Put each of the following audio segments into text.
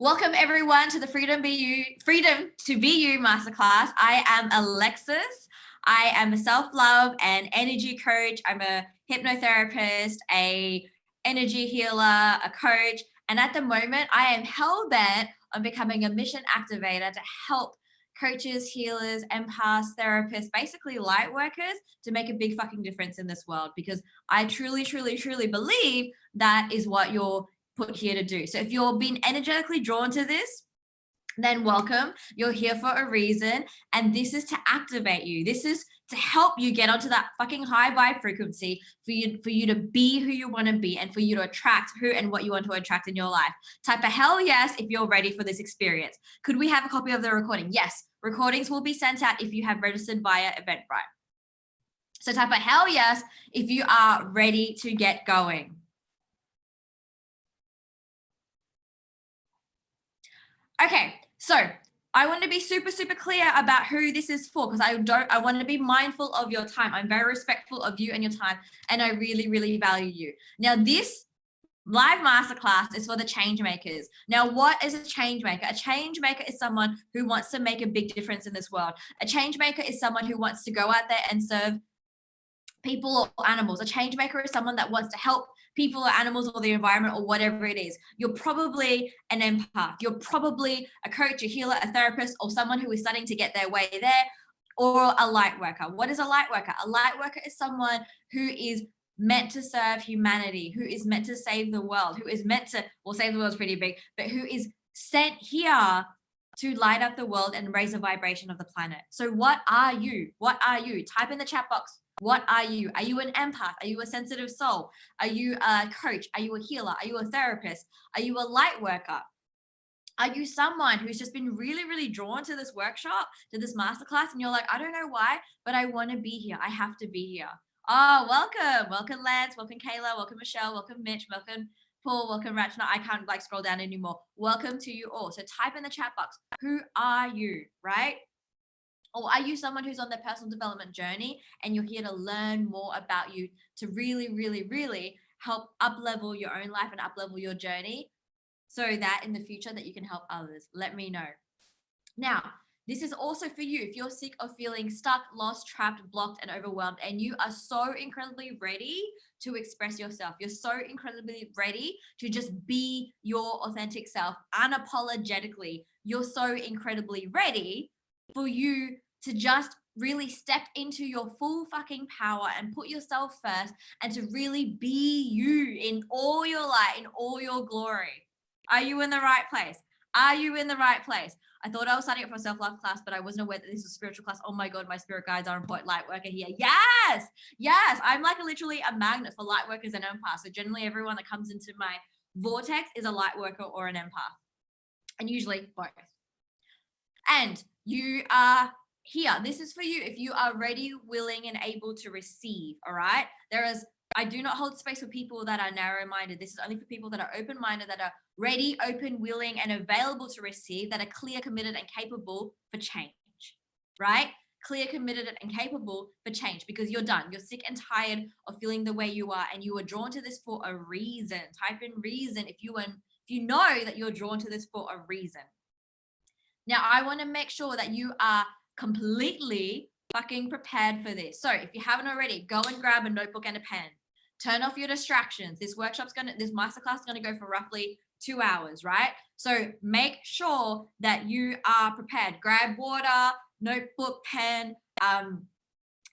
Welcome everyone to the Freedom to Be You Masterclass. I am Alexis. I am a self-love and energy coach. I'm a hypnotherapist, a energy healer, a coach, and at the moment I am hell-bent on becoming a mission activator to help coaches, healers, empaths, therapists, basically light workers to make a big fucking difference in this world, because I truly believe that is what you're put here to do. So if you're being energetically drawn to this, then welcome. You're here for a reason, and this is to activate you. This is to help you get onto that fucking high vibe frequency for you to be who you want to be, and for you to attract who and what you want to attract in your life. Type a hell yes if you're ready for this experience. Could we have a copy of the recording? Yes. Recordings will be sent out if you have registered via Eventbrite. So type a hell yes if you are ready to get going. Okay, so I want to be super clear about who this is for, because I want to be mindful of your time. I'm very respectful of you and your time, and I really value you. Now, this live masterclass is for the change makers. Now, what is a change maker? A change maker is someone who wants to make a big difference in this world. A change maker is someone who wants to go out there and serve people or animals. A change maker is someone that wants to help people or animals or the environment or whatever it is. You're probably an empath. You're probably a coach, a healer, a therapist, or someone who is starting to get their way there, or a light worker. What is a light worker? A light worker is someone who is meant to serve humanity, who is meant to save the world, who is meant to, well, save the world is pretty big, but who is sent here to light up the world and raise the vibration of the planet. So what are you? What are you? Type in the chat box. What are you? Are you an empath? Are you a sensitive soul? Are you a coach? Are you a healer? Are you a therapist? Are you a light worker? Are you someone who's just been really drawn to this workshop, to this masterclass, and you're like, I don't know why, but I want to be here. I have to be here. Oh, welcome. Welcome, Lance. Welcome, Kayla. Welcome, Michelle. Welcome, Mitch. Welcome, Paul. Welcome, Rachna. I can't scroll down anymore. Welcome to you all. So type in the chat box, who are you, right? Or are you someone who's on their personal development journey and you're here to learn more about you, to really help up-level your own life and up-level your journey, so that in the future that you can help others? Let me know. Now, this is also for you if you're sick of feeling stuck, lost, trapped, blocked, and overwhelmed, and you are so incredibly ready to express yourself. You're so incredibly ready to just be your authentic self unapologetically. You're so incredibly ready for you to just really step into your full fucking power and put yourself first, and to really be you in all your light, in all your glory. Are you in the right place? Are you in the right place? I thought I was signing up for a self-love class, but I wasn't aware that this was a spiritual class. Oh my God, my spirit guides are on point. Light worker here. Yes. I'm like literally a magnet for light workers and empaths. So generally everyone that comes into my vortex is a light worker or an empath, and usually both. And you are here. This is for you if you are ready, willing, and able to receive. All right. I do not hold space for people that are narrow-minded. This is only for people that are open-minded, that are ready, open, willing, and available to receive, that are clear, committed, and capable for change, right? Clear, committed, and capable for change, because you're done. You're sick and tired of feeling the way you are, and you are drawn to this for a reason. Type in reason if you know that you're drawn to this for a reason. Now, I want to make sure that you are completely fucking prepared for this. So if you haven't already, go and grab a notebook and a pen. Turn off your distractions. This masterclass is going to go for roughly 2 hours, right? So make sure that you are prepared. Grab water, notebook, pen.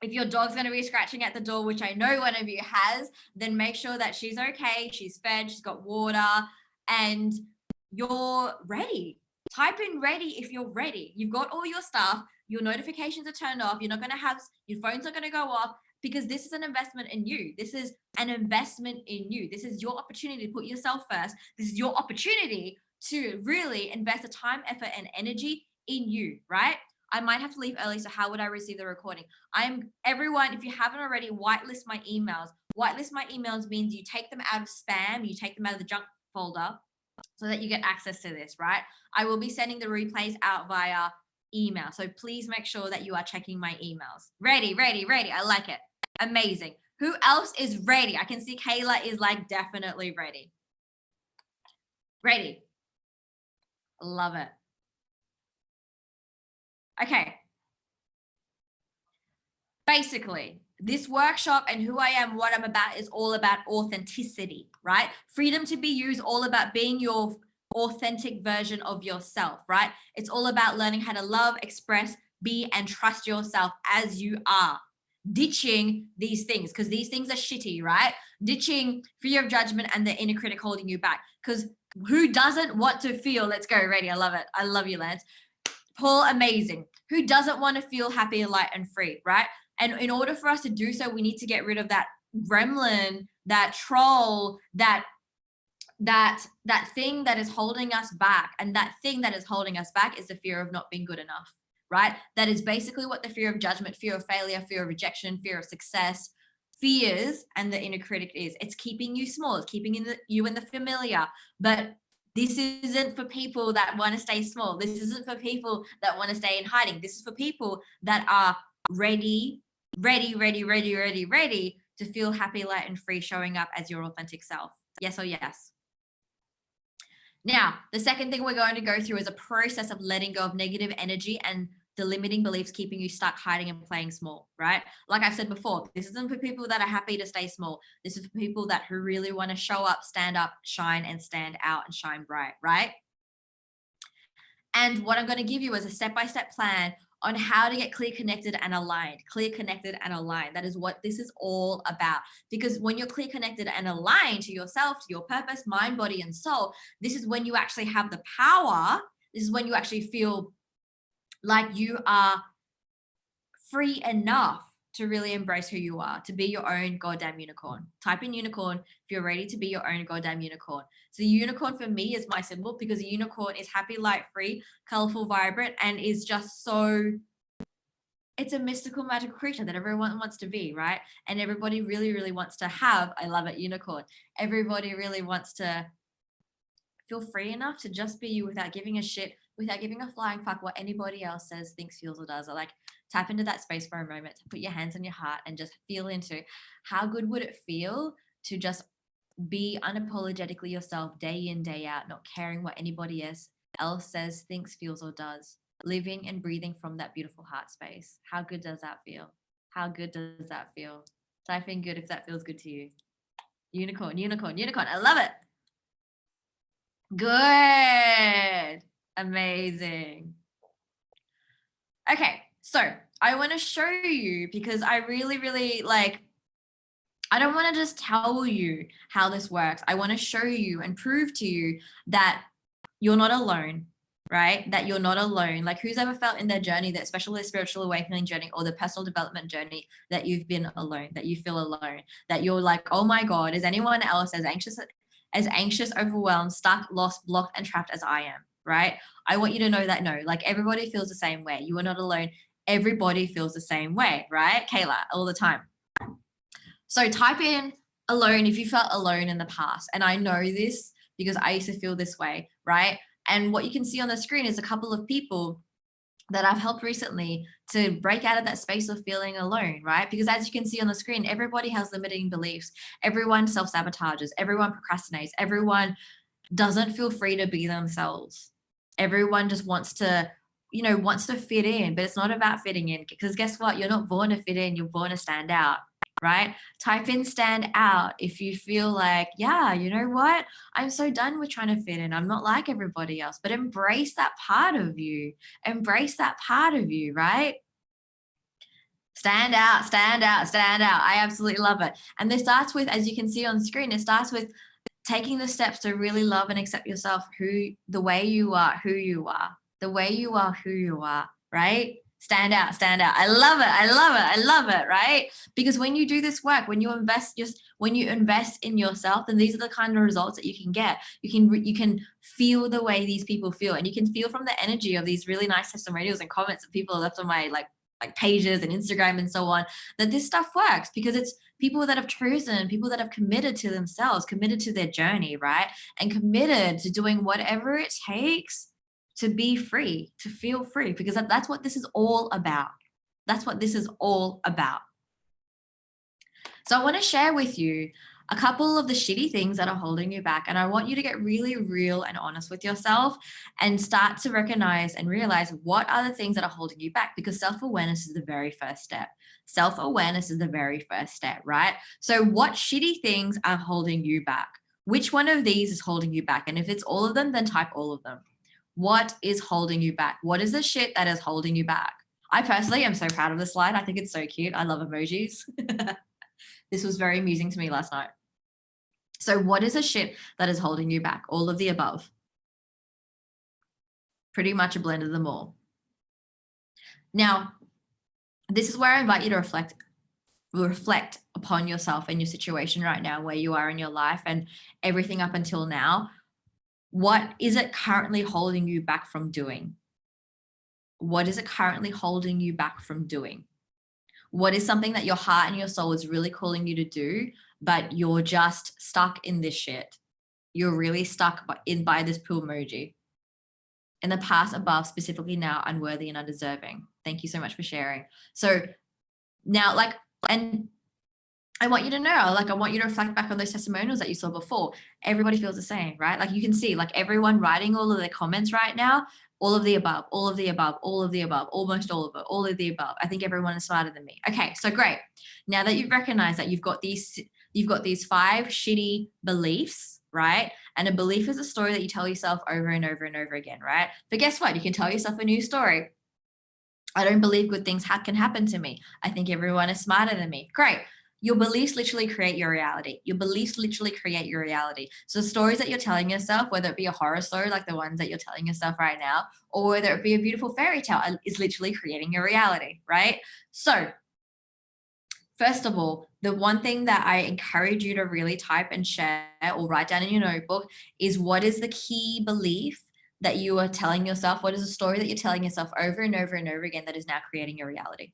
If your dog's going to be scratching at the door, which I know one of you has, then make sure that she's okay, she's fed, she's got water, and you're ready. Type in ready if you're ready. You've got all your stuff. Your notifications are turned off. You're not going to have, your phone's not going to go off, because this is an investment in you. This is an investment in you. This is your opportunity to put yourself first. This is your opportunity to really invest the time, effort, and energy in you, right? I might have to leave early, so how would I receive the recording? Everyone, if you haven't already, whitelist my emails. Whitelist my emails means you take them out of spam, you take them out of the junk folder, so that you get access to this, right? I will be sending the replays out via email. So please make sure that you are checking my emails. Ready. I like it. Amazing. Who else is ready? I can see Kayla is like definitely ready. Ready. Love it. Okay. Basically, this workshop and who I am, what I'm about is all about authenticity, right? Freedom to be you is all about being your authentic version of yourself, right? It's all about learning how to love, express, be, and trust yourself as you are. Ditching these things because these things are shitty, right? Ditching fear of judgment and the inner critic holding you back. Because who doesn't want to feel, let's go, ready? I love it. I love you, Lance. Paul, amazing. Who doesn't want to feel happy, light, and free, right? And in order for us to do so, we need to get rid of that gremlin, that troll, that thing that is holding us back. And that thing that is holding us back is the fear of not being good enough, right? That is basically what the fear of judgment, fear of failure, fear of rejection, fear of success, fears, and the inner critic is. It's keeping you small. It's keeping you in the familiar. But this isn't for people that want to stay small. This isn't for people that want to stay in hiding. This is for people that are ready to feel happy, light, and free, showing up as your authentic self. Yes or yes? Now, the second thing we're going to go through is a process of letting go of negative energy and the limiting beliefs keeping you stuck, hiding, and playing small, right? Like I've said before, this isn't for people that are happy to stay small. This is for people who really want to show up, stand up, shine, and stand out and shine bright, right? And what I'm going to give you is a step-by-step plan on how to get clear, connected, and aligned. Clear, connected, and aligned. That is what this is all about. Because when you're clear, connected, and aligned to yourself, to your purpose, mind, body, and soul, this is when you actually have the power. This is when you actually feel like you are free enough to really embrace who you are, to be your own goddamn unicorn. Type in unicorn if you're ready to be your own goddamn unicorn. So unicorn for me is my symbol because a unicorn is happy, light, free, colorful, vibrant, and is just so, it's a mystical, magical creature that everyone wants to be, right? And everybody really, really wants to have, I love it, unicorn. Everybody really wants to feel free enough to just be you without giving a shit, without giving a flying fuck what anybody else says, thinks, feels, or does. Or like tap into that space for a moment, to put your hands on your heart and just feel into how good would it feel to just be unapologetically yourself day in, day out, not caring what anybody else says, thinks, feels, or does. Living and breathing from that beautiful heart space. How good does that feel? How good does that feel? Type in good if that feels good to you. Unicorn, unicorn, unicorn. I love it. Good. Amazing. Okay, so I want to show you because I really, really I don't want to just tell you how this works. I want to show you and prove to you that you're not alone, right? That you're not alone. Like who's ever felt in their journey, that especially the spiritual awakening journey or the personal development journey, that you've been alone, that you feel alone, that you're like, oh my God, is anyone else as anxious, overwhelmed, stuck, lost, blocked, and trapped as I am, right? I want you to know that like everybody feels the same way. You are not alone. Everybody feels the same way, right? Kayla, all the time. So type in alone if you felt alone in the past. And I know this because I used to feel this way, right? And what you can see on the screen is a couple of people that I've helped recently to break out of that space of feeling alone, right? Because as you can see on the screen, everybody has limiting beliefs. Everyone self-sabotages. Everyone procrastinates. Everyone doesn't feel free to be themselves. Everyone just wants to fit in, but it's not about fitting in because guess what? You're not born to fit in. You're born to stand out, right? Type in stand out if you feel like, yeah, you know what? I'm so done with trying to fit in. I'm not like everybody else, but embrace that part of you. Embrace that part of you, right? Stand out, stand out, stand out. I absolutely love it. And this starts with, as you can see on screen, it starts with taking the steps to really love and accept yourself, the way you are, who you are, the way you are, who you are, right? Stand out, stand out. I love it. I love it. I love it. Right? Because when you do this work, when you invest in yourself, then these are the kind of results that you can get. You can feel the way these people feel, and you can feel from the energy of these really nice testimonials and comments that people have left on my like pages and Instagram and so on, that this stuff works because it's people that have chosen, people that have committed to themselves, committed to their journey, right? And committed to doing whatever it takes to be free, to feel free, because that's what this is all about. That's what this is all about. So I want to share with you a couple of the shitty things that are holding you back. And I want you to get really real and honest with yourself and start to recognize and realize what are the things that are holding you back, because self-awareness is the very first step. Self-awareness is the very first step, right? So what shitty things are holding you back? Which one of these is holding you back? And if it's all of them, then type all of them. What is holding you back? What is the shit that is holding you back? I personally am so proud of this slide. I think it's so cute. I love emojis. This was very amusing to me last night. So what is a shit that is holding you back? All of the above. Pretty much a blend of them all. Now, this is where I invite you to reflect upon yourself and your situation right now, where you are in your life and everything up until now. What is it currently holding you back from doing? What is it currently holding you back from doing? What is something that your heart and your soul is really calling you to do, but you're just stuck in this shit? You're really stuck by this pool emoji. In the past, above, specifically now, unworthy and undeserving. Thank you so much for sharing. So now, and I want you to know, I want you to reflect back on those testimonials that you saw before. Everybody feels the same, right? Like you can see, everyone writing all of their comments right now, all of the above, all of the above, all of the above, almost all of it, all of the above. I think everyone is smarter than me. Okay, so great. Now that you've recognized that you've got these 5 shitty beliefs, right? And a belief is a story that you tell yourself over and over and over again, right? But guess what? You can tell yourself a new story. I don't believe good things can happen to me. I think everyone is smarter than me. Great. Your beliefs literally create your reality. Your beliefs literally create your reality. So stories that you're telling yourself, whether it be a horror story like the ones that you're telling yourself right now, or whether it be a beautiful fairy tale, is literally creating your reality, right? So first of all, the one thing that I encourage you to really type and share or write down in your notebook is, what is the key belief that you are telling yourself? What is the story that you're telling yourself over and over and over again that is now creating your reality?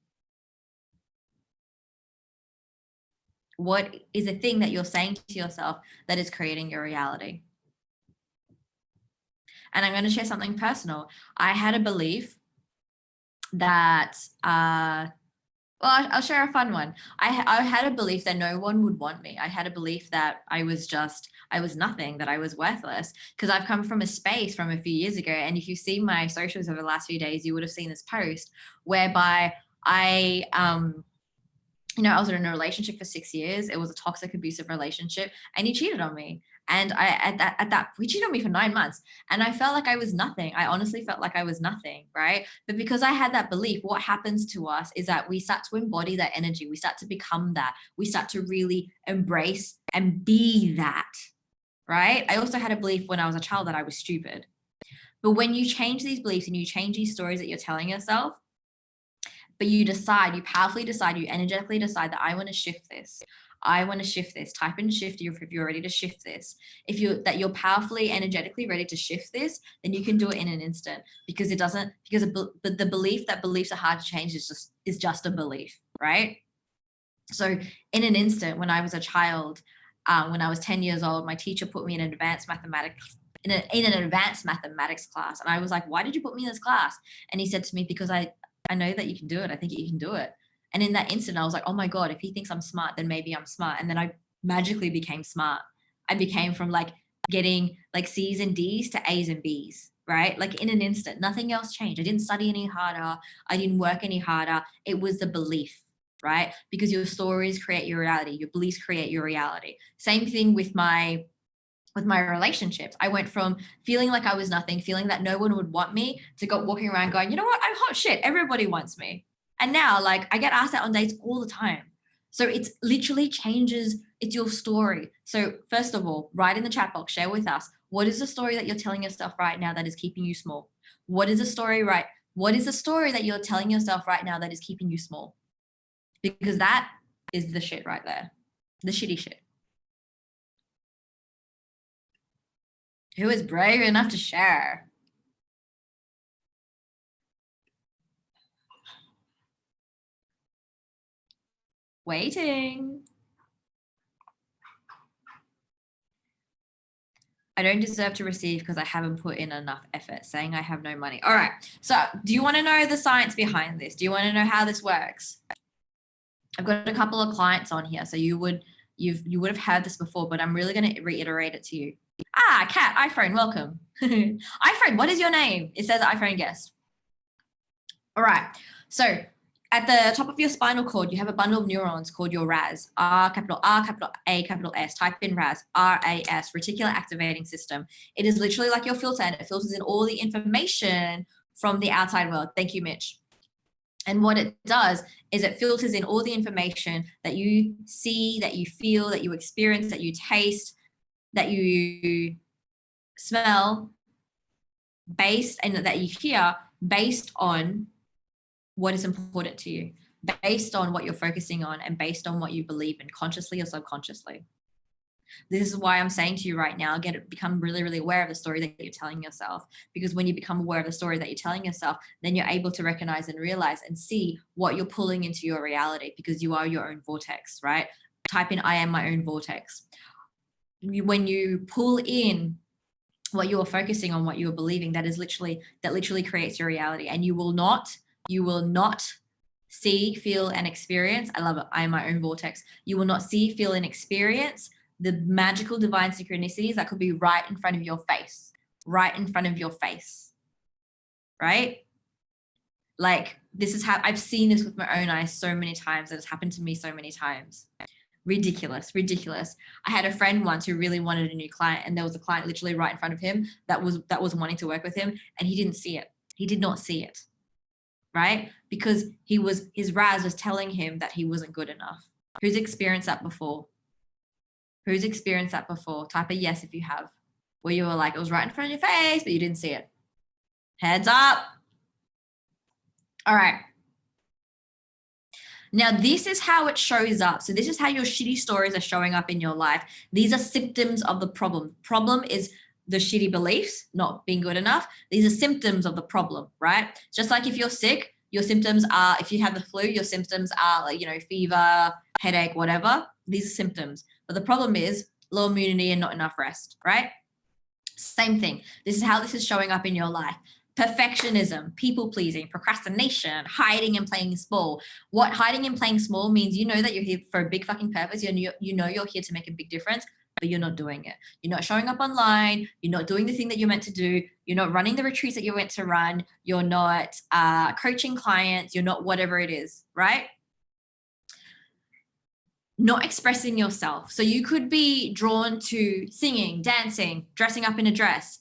What is a thing that you're saying to yourself that is creating your reality? And I'm going to share something personal. I had a belief that, I'll share a fun one. I had a belief that no one would want me. I had a belief that I was nothing, that I was worthless, because I've come from a space from a few years ago. And if you see my socials over the last few days, you would have seen this post whereby I was in a relationship for 6 years. It was a toxic, abusive relationship, and he cheated on me. And we cheated on me for 9 months, and I felt like I was nothing. I honestly felt like I was nothing, right? But because I had that belief, what happens to us is that we start to embody that energy. We start to become that. We start to really embrace and be that, right? I also had a belief when I was a child that I was stupid. But when you change these beliefs and you change these stories that you're telling yourself, but you powerfully decide, you energetically decide that I want to shift this. I want to shift this. Type in shift if you're ready to shift this. If you're powerfully, energetically ready to shift this, then you can do it in an instant, because the belief that beliefs are hard to change is just a belief, right? So in an instant, when I was a child, when I was 10 years old, my teacher put me in an advanced mathematics class. And I was like, why did you put me in this class? And he said to me, because I know that you can do it. I think you can do it. And in that instant, I was like, oh my God, if he thinks I'm smart, then maybe I'm smart. And then I magically became smart. I became from getting C's and D's to A's and B's, right? In an instant, nothing else changed. I didn't study any harder. I didn't work any harder. It was the belief, right? Because your stories create your reality. Your beliefs create your reality. Same thing with my relationships. I went from feeling like I was nothing, feeling that no one would want me, to walking around going, you know what? I'm hot shit. Everybody wants me. And now I get asked out on dates all the time. So it's literally changes. It's your story. So first of all, write in the chat box, share with us. What is the story that you're telling yourself right now that is keeping you small? What is the story that you're telling yourself right now that is keeping you small? Because that is the shit right there. The shitty shit. Who is brave enough to share? Waiting. I don't deserve to receive because I haven't put in enough effort. Saying I have no money. All right. So do you want to know the science behind this? Do you want to know how this works? I've got a couple of clients on here. So you would you would have heard this before, but I'm really going to reiterate it to you. Ah, Kat, iPhone, welcome. iPhone, what is your name? It says iPhone guest. All right. So at the top of your spinal cord, you have a bundle of neurons called your RAS, R, capital A, capital S. Type in RAS, RAS, Reticular Activating System. It is literally like your filter, and it filters in all the information from the outside world. Thank you, Mitch. And what it does is it filters in all the information that you see, that you feel, that you experience, that you taste, that you smell, and that you hear, based on what is important to you, based on what you're focusing on, and based on what you believe in, consciously or subconsciously. This is why I'm saying to you right now, become really, really aware of the story that you're telling yourself. Because when you become aware of the story that you're telling yourself, then you're able to recognize and realize and see what you're pulling into your reality, because you are your own vortex, right? Type in, I am my own vortex. When you pull in what you are focusing on, what you are believing, that literally creates your reality. And you will not see, feel, and experience. I love it. I am my own vortex. You will not see, feel, and experience the magical divine synchronicities that could be right in front of your face, right? Like, this is how I've seen this with my own eyes so many times. That has happened to me so many times. Ridiculous. I had a friend once who really wanted a new client, and there was a client literally right in front of him that was wanting to work with him, and he didn't see it. He did not see it, right? Because his RAS was telling him that he wasn't good enough. Who's experienced that before? Type a yes if you have, where you were like, it was right in front of your face, but you didn't see it. Heads up. All right. Now, this is how it shows up. So this is how your shitty stories are showing up in your life. These are symptoms of the problem. Problem is the shitty beliefs, not being good enough. These are symptoms of the problem, right? Just like if you're sick, your symptoms are, if you have the flu, your symptoms are like, fever, headache, whatever. These are symptoms. But the problem is low immunity and not enough rest, right? Same thing. This is how this is showing up in your life. Perfectionism, people pleasing, procrastination, hiding and playing small. What hiding and playing small means, that you're here for a big fucking purpose. You're here to make a big difference, but you're not doing it. You're not showing up online. You're not doing the thing that you're meant to do. You're not running the retreats that you're meant to run. You're not coaching clients. You're not whatever it is, right? Not expressing yourself. So you could be drawn to singing, dancing, dressing up in a dress,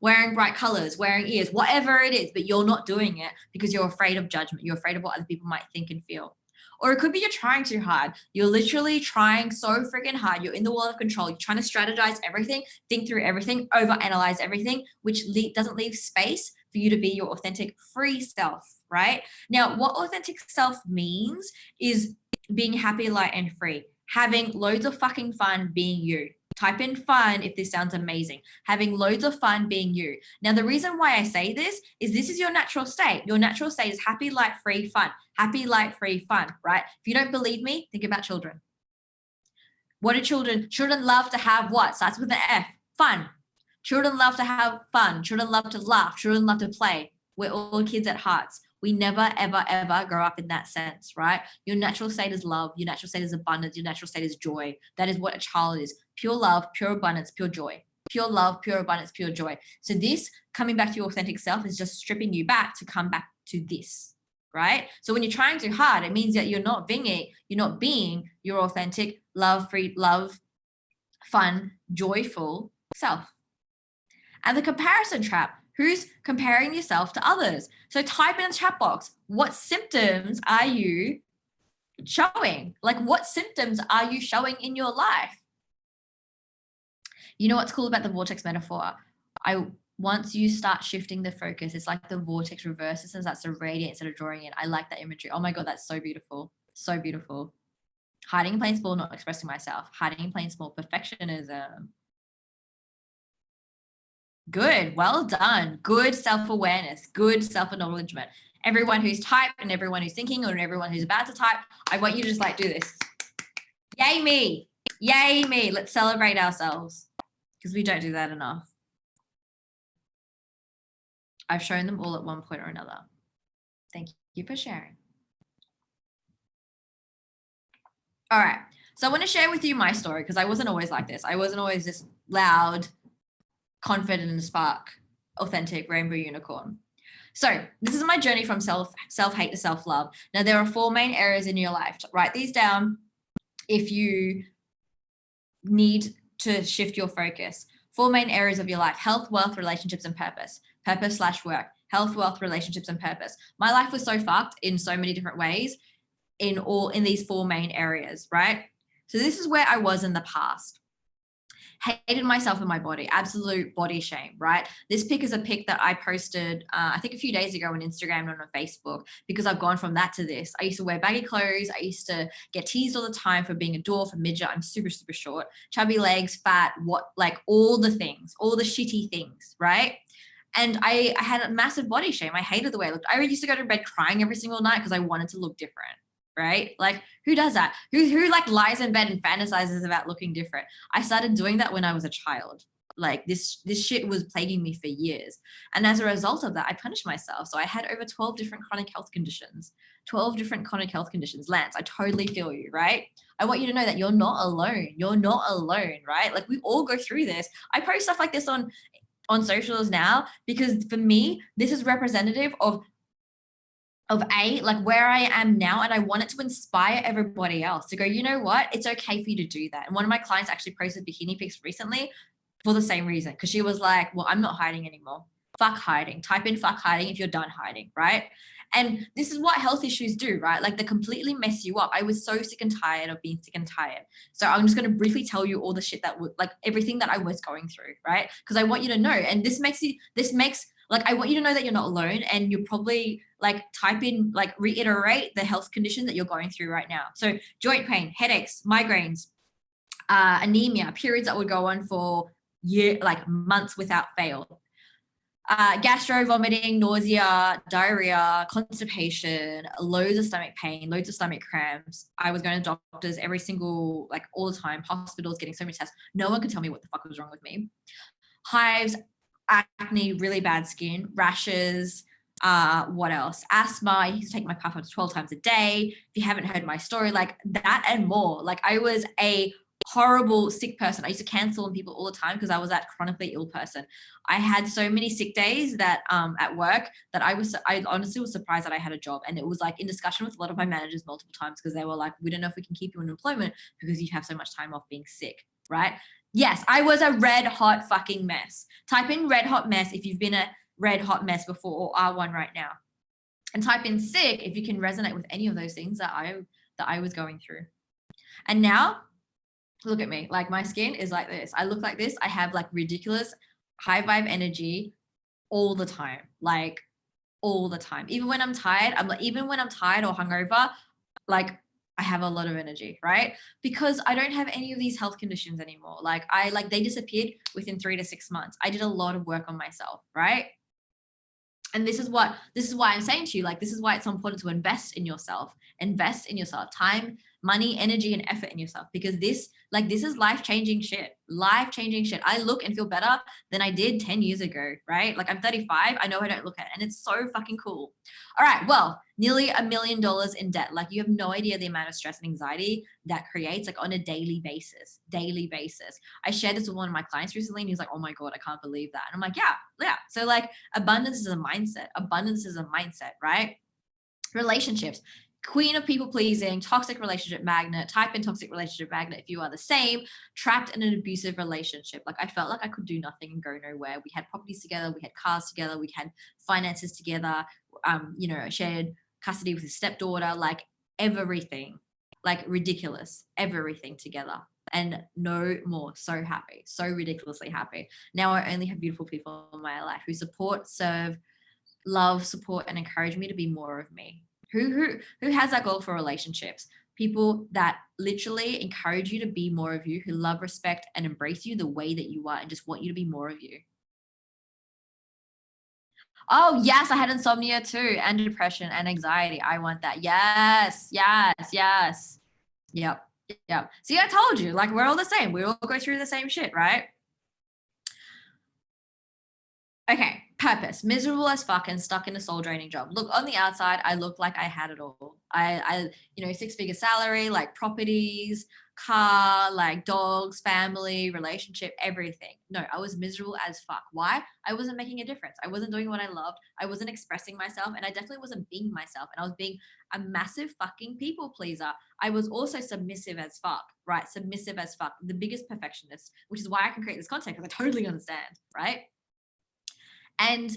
wearing bright colors, wearing ears, whatever it is, but you're not doing it because you're afraid of judgment. You're afraid of what other people might think and feel. Or it could be you're trying too hard. You're literally trying so freaking hard. You're in the world of control. You're trying to strategize everything, think through everything, overanalyze everything, which doesn't leave space for you to be your authentic free self, right? Now, what authentic self means is being happy, light, and free. Having loads of fucking fun being you. Type in fun if this sounds amazing. Having loads of fun being you. Now, the reason why I say this is your natural state. Your natural state is happy, light, free, fun. Happy, light, free, fun, right? If you don't believe me, think about children. What do children? Children love to have what? Starts with an F. Fun. Children love to have fun. Children love to laugh. Children love to play. We're all kids at hearts. We never, ever, ever grow up in that sense, right? Your natural state is love. Your natural state is abundance. Your natural state is joy. That is what a child is. Pure love, pure abundance, pure joy. Pure love, pure abundance, pure joy. So this, coming back to your authentic self, is just stripping you back to come back to this, right? So when you're trying too hard, it means that you're not being your authentic, love, free, love, fun, joyful self. And the comparison trap. Who's comparing yourself to others? So type in the chat box, what symptoms are you showing? Like, what symptoms are you showing in your life? You know what's cool about the vortex metaphor? Once you start shifting the focus, it's like the vortex reverses and that's a radiate instead of drawing in. I like that imagery. Oh my God, that's so beautiful. So beautiful. Hiding in plain small, not expressing myself. Hiding in plain small, perfectionism. Good. Well done. Good self-awareness. Good self-acknowledgement. Everyone who's typed and everyone who's thinking or everyone who's about to type, I want you to just do this. Yay me. Yay me. Let's celebrate ourselves because we don't do that enough. I've shown them all at one point or another. Thank you for sharing. All right. So I want to share with you my story because I wasn't always like this. I wasn't always this loud, confident as fuck, authentic rainbow unicorn. So this is my journey from self-hate to self-love. Now, there are 4 main areas in your life. Write these down if you need to shift your focus. 4 main areas of your life: health, wealth, relationships, and purpose. Purpose/work. Health, wealth, relationships, and purpose. My life was so fucked in so many different ways in these 4 main areas, right? So this is where I was in the past. Hated myself and my body, absolute body shame, right? This pic is a pic that I posted, I think a few days ago on Instagram and on Facebook, because I've gone from that to this. I used to wear baggy clothes. I used to get teased all the time for being a dwarf, a midget. I'm super, super short, chubby legs, fat, all the things, all the shitty things, right? And I had a massive body shame. I hated the way I looked. I used to go to bed crying every single night because I wanted to look different. Right? Like, who does that? Who like lies in bed and fantasizes about looking different? I started doing that when I was a child. Like this shit was plaguing me for years. And as a result of that, I punished myself. So I had over 12 different chronic health conditions. 12 different chronic health conditions. Lance, I totally feel you, right? I want you to know that you're not alone. You're not alone, right? Like, we all go through this. I post stuff like this on socials now because for me, this is representative of like where I am now, and I want it to inspire everybody else to go, you know what, it's okay for you to do that. And one of my clients actually posted bikini pics recently for the same reason, because she was like, well, I'm not hiding anymore. Fuck hiding. Type in fuck hiding if you're done hiding, right? And this is what health issues do, right? Like, they completely mess you up. I was so sick and tired of being sick and tired. So I'm just going to briefly tell you all the shit that would, like, everything that I was going through, right? Because I want you to know, and this makes like, I want you to know that you're not alone, and you're probably like, type in, like, reiterate the health condition that you're going through right now. So joint pain, headaches, migraines, anemia, periods that would go on for months without fail. Gastro, vomiting, nausea, diarrhea, constipation, loads of stomach pain, loads of stomach cramps. I was going to doctors every single, like, all the time, hospitals, getting so many tests. No one could tell me what the fuck was wrong with me. Hives, acne, really bad skin, rashes, what else? Asthma. I used to take my puff ups 12 times a day. If you haven't heard my story, like that and more. Like, I was a horrible sick person. I used to cancel on people all the time because I was that chronically ill person. I had so many sick days that at work that I honestly was surprised that I had a job. And it was like in discussion with a lot of my managers multiple times, because they were like, we don't know if we can keep you in employment because you have so much time off being sick, right? Yes, I was a red hot fucking mess. Type in red hot mess if you've been a red hot mess before, or are one right now. And type in sick if you can resonate with any of those things that I was going through. And now, look at me. Like, my skin is like this. I look like this. I have like ridiculous high vibe energy all the time. Like, all the time. Even when I'm tired, even when I'm tired or hungover, like, I have a lot of energy, right? Because I don't have any of these health conditions anymore. Like, they disappeared within 3 to 6 months. I did a lot of work on myself, right? And this is why I'm saying to you, like, this is why it's so important to invest in yourself, time, money, energy, and effort in yourself, because this is life-changing shit. I look and feel better than I did 10 years ago, right? Like, I'm 35. I know I don't look at it, and it's so fucking cool. All right. Well, nearly $1 million in debt. Like, you have no idea the amount of stress and anxiety that creates, like, on a daily basis. I shared this with one of my clients recently, and he was like, oh my God, I can't believe that. And I'm like, yeah. So, like, abundance is a mindset, right? Relationships. Queen of people pleasing, toxic relationship magnet. Type in toxic relationship magnet if you are the same. Trapped in an abusive relationship. Like, I felt like I could do nothing and go nowhere. We had properties together, we had cars together, we had finances together, shared custody with his stepdaughter, like everything, like ridiculous, everything together. And no more. So happy, so ridiculously happy. Now I only have beautiful people in my life who support, serve, love, support, and encourage me to be more of me. Who has that goal for relationships? People that literally encourage you to be more of you, who love, respect, and embrace you the way that you are, and just want you to be more of you. Oh, yes, I had insomnia too, and depression and anxiety. I want that. Yes. Yep. See, I told you, like, we're all the same. We all go through the same shit, right? Okay, purpose. Miserable as fuck and stuck in a soul draining job. Look, on the outside, I look like I had it all. I 6-figure salary, like properties, car, like dogs, family, relationship, everything. No, I was miserable as fuck. Why? I wasn't making a difference. I wasn't doing what I loved. I wasn't expressing myself, and I definitely wasn't being myself. And I was being a massive fucking people pleaser. I was also submissive as fuck, right? Submissive as fuck. The biggest perfectionist, which is why I can create this content, because I totally understand, right? And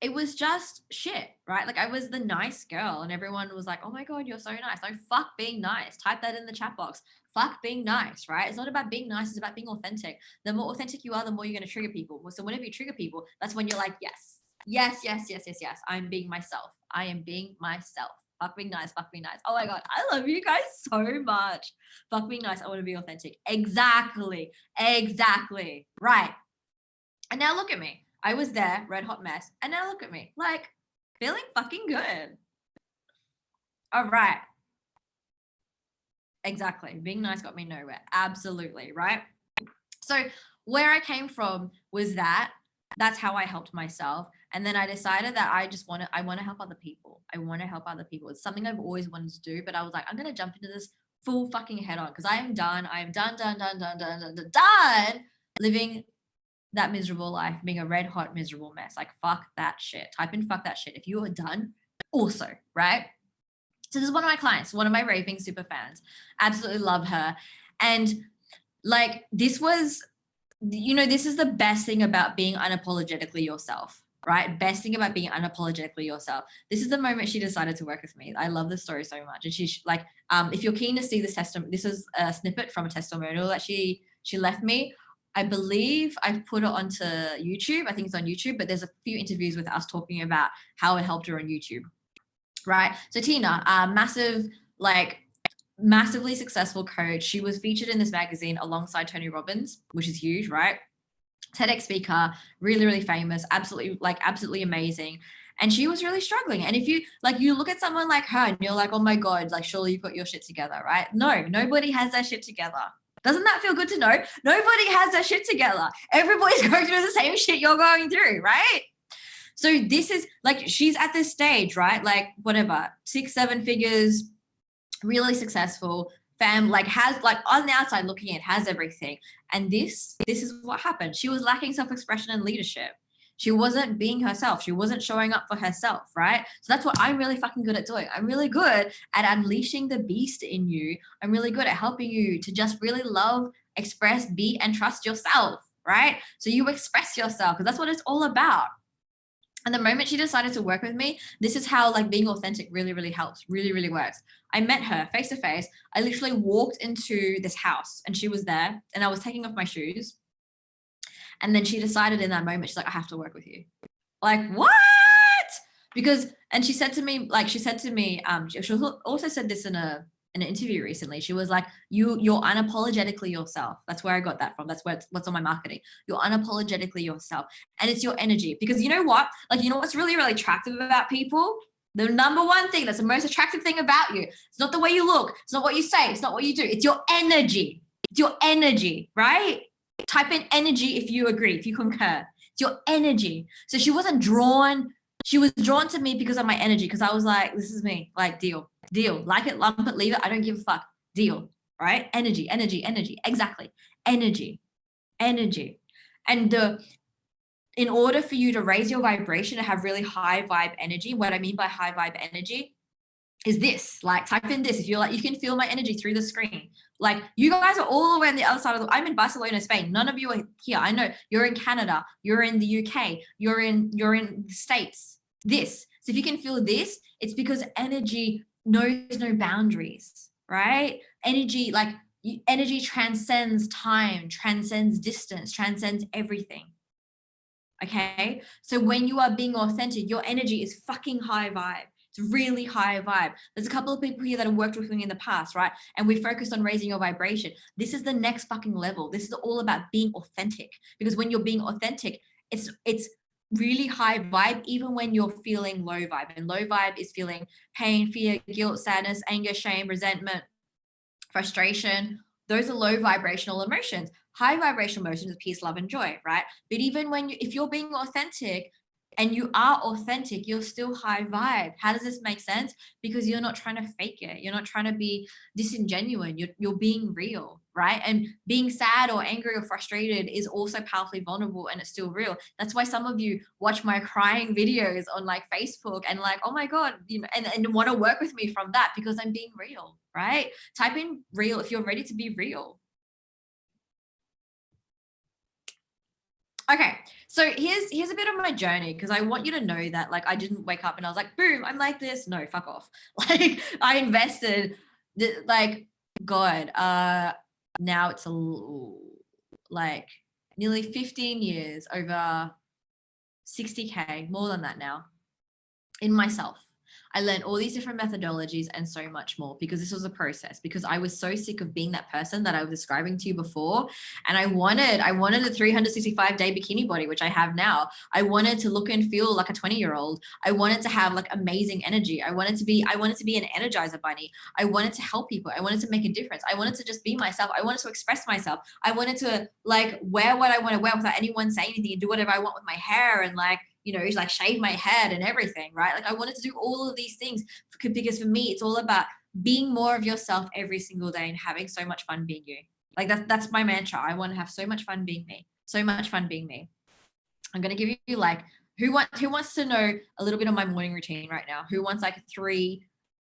it was just shit, right? Like I was the nice girl and everyone was like, oh my God, you're so nice. Like, fuck being nice. Type that in the chat box. Fuck being nice, right? It's not about being nice. It's about being authentic. The more authentic you are, the more you're going to trigger people. So whenever you trigger people, that's when you're like, yes, yes, yes, yes, yes, yes. I'm being myself. I am being myself. Fuck being nice. Fuck being nice. Oh my God. I love you guys so much. Fuck being nice. I want to be authentic. Exactly. Exactly. Right. And now look at me. I was there, red hot mess. And now look at me, like feeling fucking good. All right. Exactly. Being nice got me nowhere. Absolutely. Right. So where I came from was that's how I helped myself. And then I decided that I want to help other people. I want to help other people. It's something I've always wanted to do, but I was like, I'm going to jump into this full fucking head on because I am done. I am done living that miserable life, being a red hot miserable mess. Like, fuck that shit. Type in fuck that shit if you are done also, right? So this is one of my clients, one of my raving super fans. Absolutely love her. And like, this was, this is the best thing about being unapologetically yourself, right? Best thing about being unapologetically yourself. This is the moment she decided to work with me. I love this story so much. And she's like, if you're keen to see this this is a snippet from a testimonial that she left me. I believe I've put it onto YouTube. I think it's on YouTube, but there's a few interviews with us talking about how it helped her on YouTube, right? So Tina, massively successful coach. She was featured in this magazine alongside Tony Robbins, which is huge, right? TEDx speaker, really, really famous, absolutely amazing. And she was really struggling. And if you look at someone like her and you're like, oh my God, like surely you've got your shit together, right? No, nobody has their shit together. Doesn't that feel good to know? Nobody has their shit together. Everybody's going through the same shit you're going through, right? So this is like, she's at this stage, right? Like whatever, 6-7 figures, really successful, has like on the outside looking in, has everything. And this is what happened. She was lacking self-expression and leadership. She wasn't being herself. She wasn't showing up for herself, right? So that's what I'm really fucking good at doing. I'm really good at unleashing the beast in you. I'm really good at helping you to just really love, express, be, and trust yourself, right? So you express yourself because that's what it's all about. And the moment she decided to work with me, this is how like being authentic really, really helps, really, really works. I met her face to face. I literally walked into this house and she was there and I was taking off my shoes. And then she decided in that moment, she's like, I have to work with you. Like, what? And she said to me, she also said this in an interview recently. She was like, you're unapologetically yourself. That's where I got that from. That's what's on my marketing. You're unapologetically yourself. And it's your energy. Because you know what? Like, you know what's really, really attractive about people? The number one thing that's the most attractive thing about you. It's not the way you look. It's not what you say. It's not what you do. It's your energy. It's your energy, right? Type in energy if you agree, if you concur. It's your energy. So she was drawn to me because of my energy, because I was like, this is me, like deal, like it, lump it, leave it, I don't give a fuck, deal, right? Energy, exactly, energy. And in order for you to raise your vibration and have really high vibe energy, what I mean by high vibe energy is this, like type in this. If you're like, you can feel my energy through the screen. Like you guys are all the way on the other side of I'm in Barcelona, Spain. None of you are here. I know you're in Canada, you're in the UK, you're in the States. This. So if you can feel this, it's because energy knows no boundaries, right? Energy transcends time, transcends distance, transcends everything. Okay. So when you are being authentic, your energy is fucking high vibe. It's really high vibe. There's a couple of people here that have worked with me in the past, right? And we focused on raising your vibration. This is the next fucking level. This is all about being authentic, because when you're being authentic, it's really high vibe, even when you're feeling low vibe. And low vibe is feeling pain, fear, guilt, sadness, anger, shame, resentment, frustration. Those are low vibrational emotions. High vibrational emotions is peace, love, and joy, right? But even if you're being authentic, and you are authentic, you're still high vibe. How does this make sense? Because you're not trying to fake it. You're not trying to be disingenuous. You're being real, right? And being sad or angry or frustrated is also powerfully vulnerable, and it's still real. That's why some of you watch my crying videos on like Facebook and like, oh my God, you know, and want to work with me from that, because I'm being real, right? Type in real if you're ready to be real. Okay, so here's a bit of my journey, because I want you to know that like I didn't wake up and I was like, boom, I'm like this. No, fuck off. Like I invested like God, now it's like nearly 15 years, over 60K, more than that now, in myself. I learned all these different methodologies and so much more, because this was a process, because I was so sick of being that person that I was describing to you before. And I wanted a 365-day bikini body, which I have now. I wanted to look and feel like a 20-year-old. I wanted to have like amazing energy. I wanted to be an energizer bunny. I wanted to help people. I wanted to make a difference. I wanted to just be myself. I wanted to express myself. I wanted to like wear what I want to wear without anyone saying anything, and do whatever I want with my hair, and like, you know, like shave my head and everything, right? Like I wanted to do all of these things, because for me, it's all about being more of yourself every single day and having so much fun being you. Like that's my mantra. I want to have so much fun being me, so much fun being me. I'm going to give you like, who wants to know a little bit of my morning routine right now? Who wants like 3,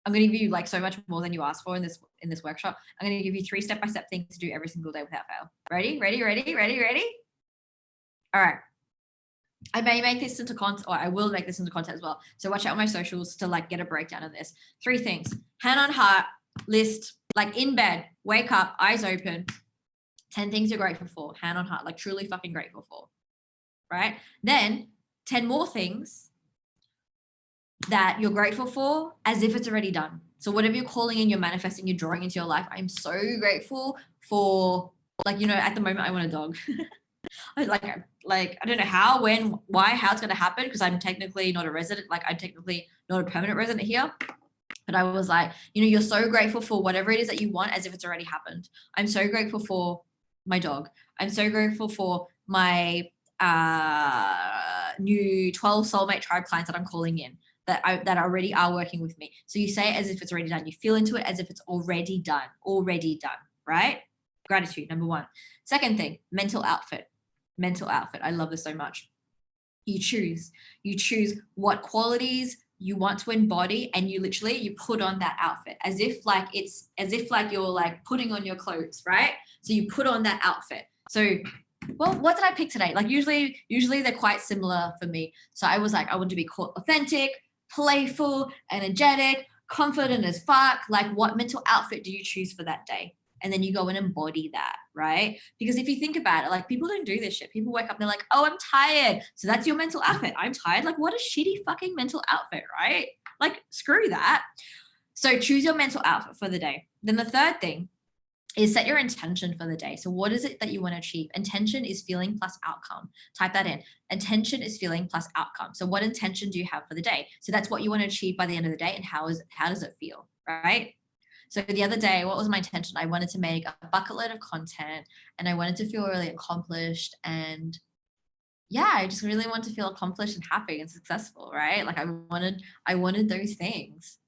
I'm going to give you like so much more than you asked for in this workshop. I'm going to give you 3 step-by-step things to do every single day without fail. Ready? All right. I may make this into content, or I will make this into content as well. So watch out on my socials to like get a breakdown of this. 3 things, hand on heart list, like in bed, wake up, eyes open, 10 things you're grateful for, hand on heart, like truly fucking grateful for, right? Then 10 more things that you're grateful for as if it's already done. So whatever you're calling in, you're manifesting, you're drawing into your life. I'm so grateful for, like, you know, at the moment I want a dog. like I don't know how, when, why, how it's going to happen, because I'm technically not a resident, like I'm technically not a permanent resident here. But I was like, you know, you're so grateful for whatever it is that you want as if it's already happened. I'm so grateful for my dog. I'm so grateful for my new 12 soulmate tribe clients that I'm calling in, that already are working with me. So you say it as if it's already done. You feel into it as if it's already done, right? Gratitude, number 1. Second thing, mental outfit. I love this so much. You choose what qualities you want to embody, and you put on that outfit as if like you're like putting on your clothes, right? So you put on that outfit. So, well, what did I pick today? Like usually they're quite similar for me. So I was like, I want to be authentic, playful, energetic, confident as fuck. Like, what mental outfit do you choose for that day? And then you go and embody that, right? Because if you think about it, like people don't do this shit. People wake up and they're like, oh, I'm tired. So that's your mental outfit. I'm tired. Like, what a shitty fucking mental outfit, right? Like, screw that. So choose your mental outfit for the day. Then the third thing is set your intention for the day. So what is it that you want to achieve? Intention is feeling plus outcome. Type that in. Intention is feeling plus outcome. So what intention do you have for the day? So that's what you want to achieve by the end of the day, and how does it feel, right? So the other day, what was my intention? I wanted to make a bucket load of content, and I wanted to feel really accomplished. And yeah, I just really wanted to feel accomplished and happy and successful, right? Like I wanted those things.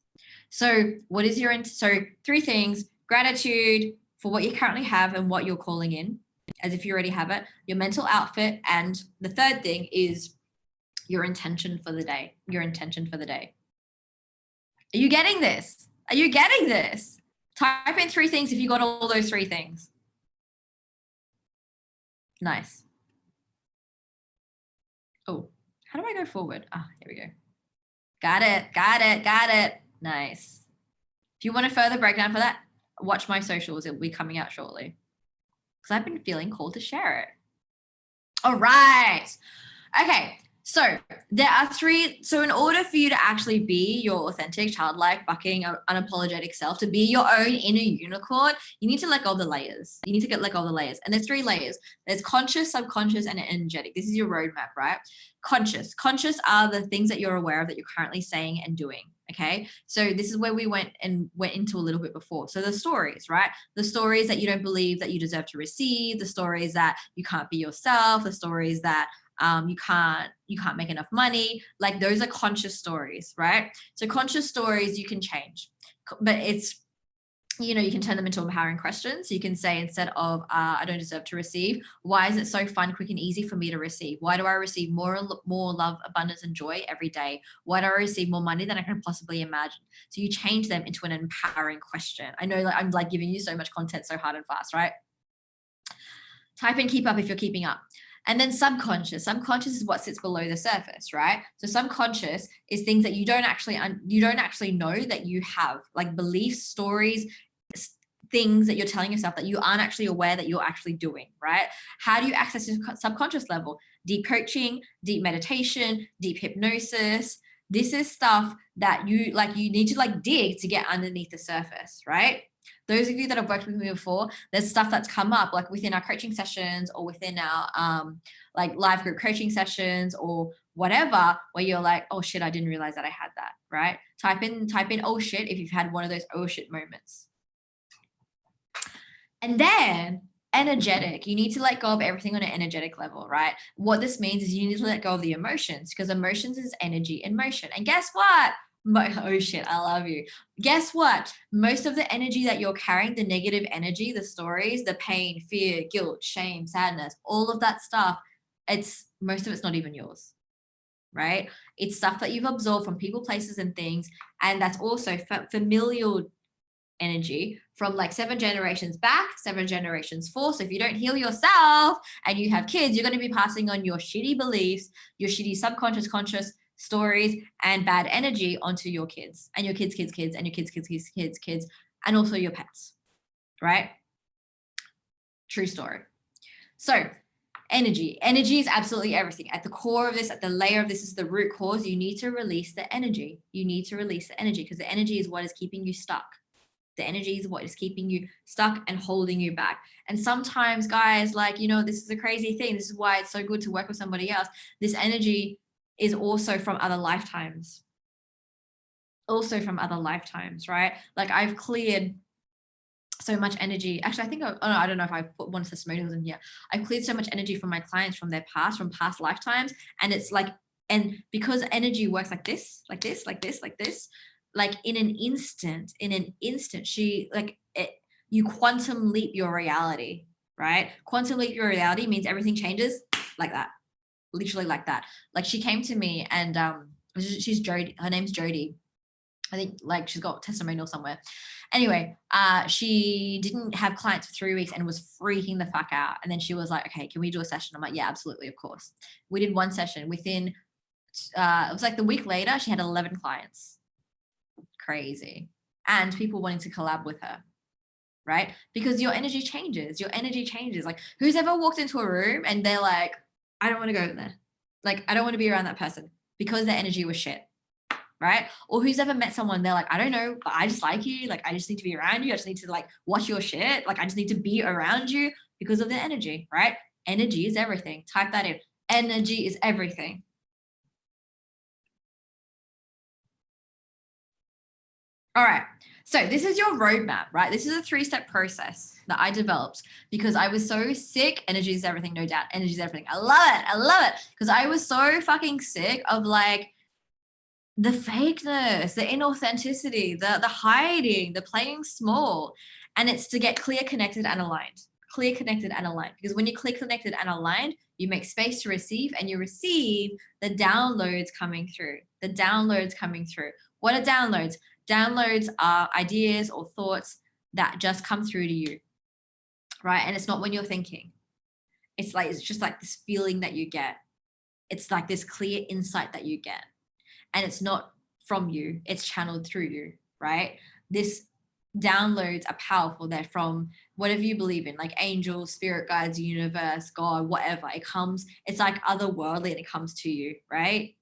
So what is so 3 things: gratitude for what you currently have and what you're calling in, as if you already have it, your mental outfit. And the third thing is your intention for the day, Are you getting this? Type in 3 things if you got all those 3 things. Nice. Oh, how do I go forward? Here we go. Got it. Nice. If you want a further breakdown for that, watch my socials. It will be coming out shortly, because I've been feeling called to share it. All right. Okay. So there are 3. So in order for you to actually be your authentic, childlike, fucking unapologetic self, to be your own inner unicorn, you need to let go of the layers. And there's 3 layers. There's conscious, subconscious, and energetic. This is your roadmap, right? Conscious are the things that you're aware of that you're currently saying and doing. Okay. So this is where we went into a little bit before. So the stories, right? The stories that you don't believe that you deserve to receive, the stories that you can't be yourself, the stories that you can't make enough money. Like those are conscious stories, right? So conscious stories you can change, but it's, you know, you can turn them into empowering questions. So you can say, instead of I don't deserve to receive, why is it so fun, quick, and easy for me to receive? Why do I receive more love, abundance, and joy every day? Why do I receive more money than I can possibly imagine? So you change them into an empowering question. I know, like, I'm like giving you so much content so hard and fast, right? Type in keep up if you're keeping up. And then subconscious. Subconscious is what sits below the surface, right? So subconscious is things that you don't actually know that you have, like beliefs, stories, things that you're telling yourself that you aren't actually aware that you're actually doing, right? How do you access your subconscious level? Deep coaching, deep meditation, deep hypnosis. This is stuff that you need to like dig to get underneath the surface, right? Those of you that have worked with me before, there's stuff that's come up like within our coaching sessions or within our like live group coaching sessions or whatever, where you're like, oh shit, I didn't realize that I had that, right? Type in oh shit if you've had one of those oh shit moments. And then energetic, you need to let go of everything on an energetic level, right? What this means is you need to let go of the emotions, because emotions is energy in motion. And guess what? Oh shit, I love you. Guess what? Most of the energy that you're carrying, the negative energy, the stories, the pain, fear, guilt, shame, sadness, all of that stuff, most of it's not even yours, right? It's stuff that you've absorbed from people, places, and things. And that's also familial energy from like 7 generations back, 7 generations forward. So if you don't heal yourself and you have kids, you're going to be passing on your shitty beliefs, your shitty subconscious, conscious stories, and bad energy onto your kids and your kids, and your kids, and also your pets, right? True story. So energy is absolutely everything. At the core of this, at the layer of this is the root cause. You need to release the energy. Because the energy is what is keeping you stuck. The energy is what is keeping you stuck and holding you back. And sometimes, guys, like, you know, this is a crazy thing. This is why it's so good to work with somebody else. This energy is also from other lifetimes. Right? Like I've cleared so much energy. Actually, I don't know if I've put one of the testimonials in here. I've cleared so much energy from my clients from past lifetimes. And it's like, and because energy works like this, like in an instant, you quantum leap your reality, right? Quantum leap your reality means everything changes like that, literally like that. Like she came to me and she's Jody, her name's Jody. I think like she's got a testimonial somewhere. Anyway, she didn't have clients for 3 weeks and was freaking the fuck out. And then she was like, okay, can we do a session? I'm like, yeah, absolutely, of course. We did one session. Within, it was like the week later, she had 11 clients. Crazy. And people wanting to collab with her, right? Because your energy changes. Like who's ever walked into a room and they're like, I don't want to go in there. Like, I don't want to be around that person because their energy was shit, right? Or who's ever met someone, they're like, I don't know, but I just like you. Like, I just need to be around you. I just need to like watch your shit. Like, I just need to be around you because of the energy, right? Energy is everything. Type that in. Energy is everything. All right. So this is your roadmap, right? This is a 3-step process that I developed because I was so sick. Energy is everything, no doubt. Energy is everything. I love it. Because I was so fucking sick of like the fakeness, the inauthenticity, the hiding, the playing small. And it's to get clear, connected, and aligned. Because when you're clear, connected, and aligned, you make space to receive, and you receive the downloads coming through. What are downloads? Downloads are ideas or thoughts that just come through to you, right? And it's not when you're thinking. It's just like this feeling that you get. It's like this clear insight that you get. And it's not from you, it's channeled through you, right? This downloads are powerful. They're from whatever you believe in, like angels, spirit guides, universe, God, whatever. It's like otherworldly and it comes to you, right?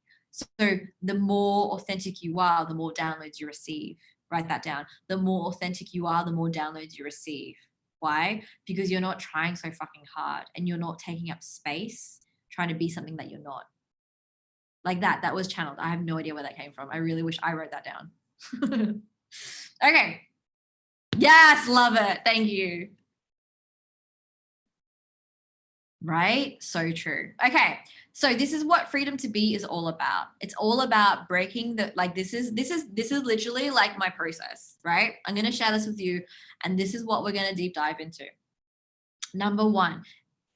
So the more authentic you are, the more downloads you receive. Write that down. The more authentic you are, the more downloads you receive. Why? Because you're not trying so fucking hard and you're not taking up space trying to be something that you're not. Like that was channeled. I have no idea where that came from. I really wish I wrote that down. Okay. Yes, love it. Thank you. Right? So true. Okay. So this is what freedom to be is all about. It's all about breaking the, like, this is literally like my process, right? I'm going to share this with you, and this is what we're going to deep dive into. Number one,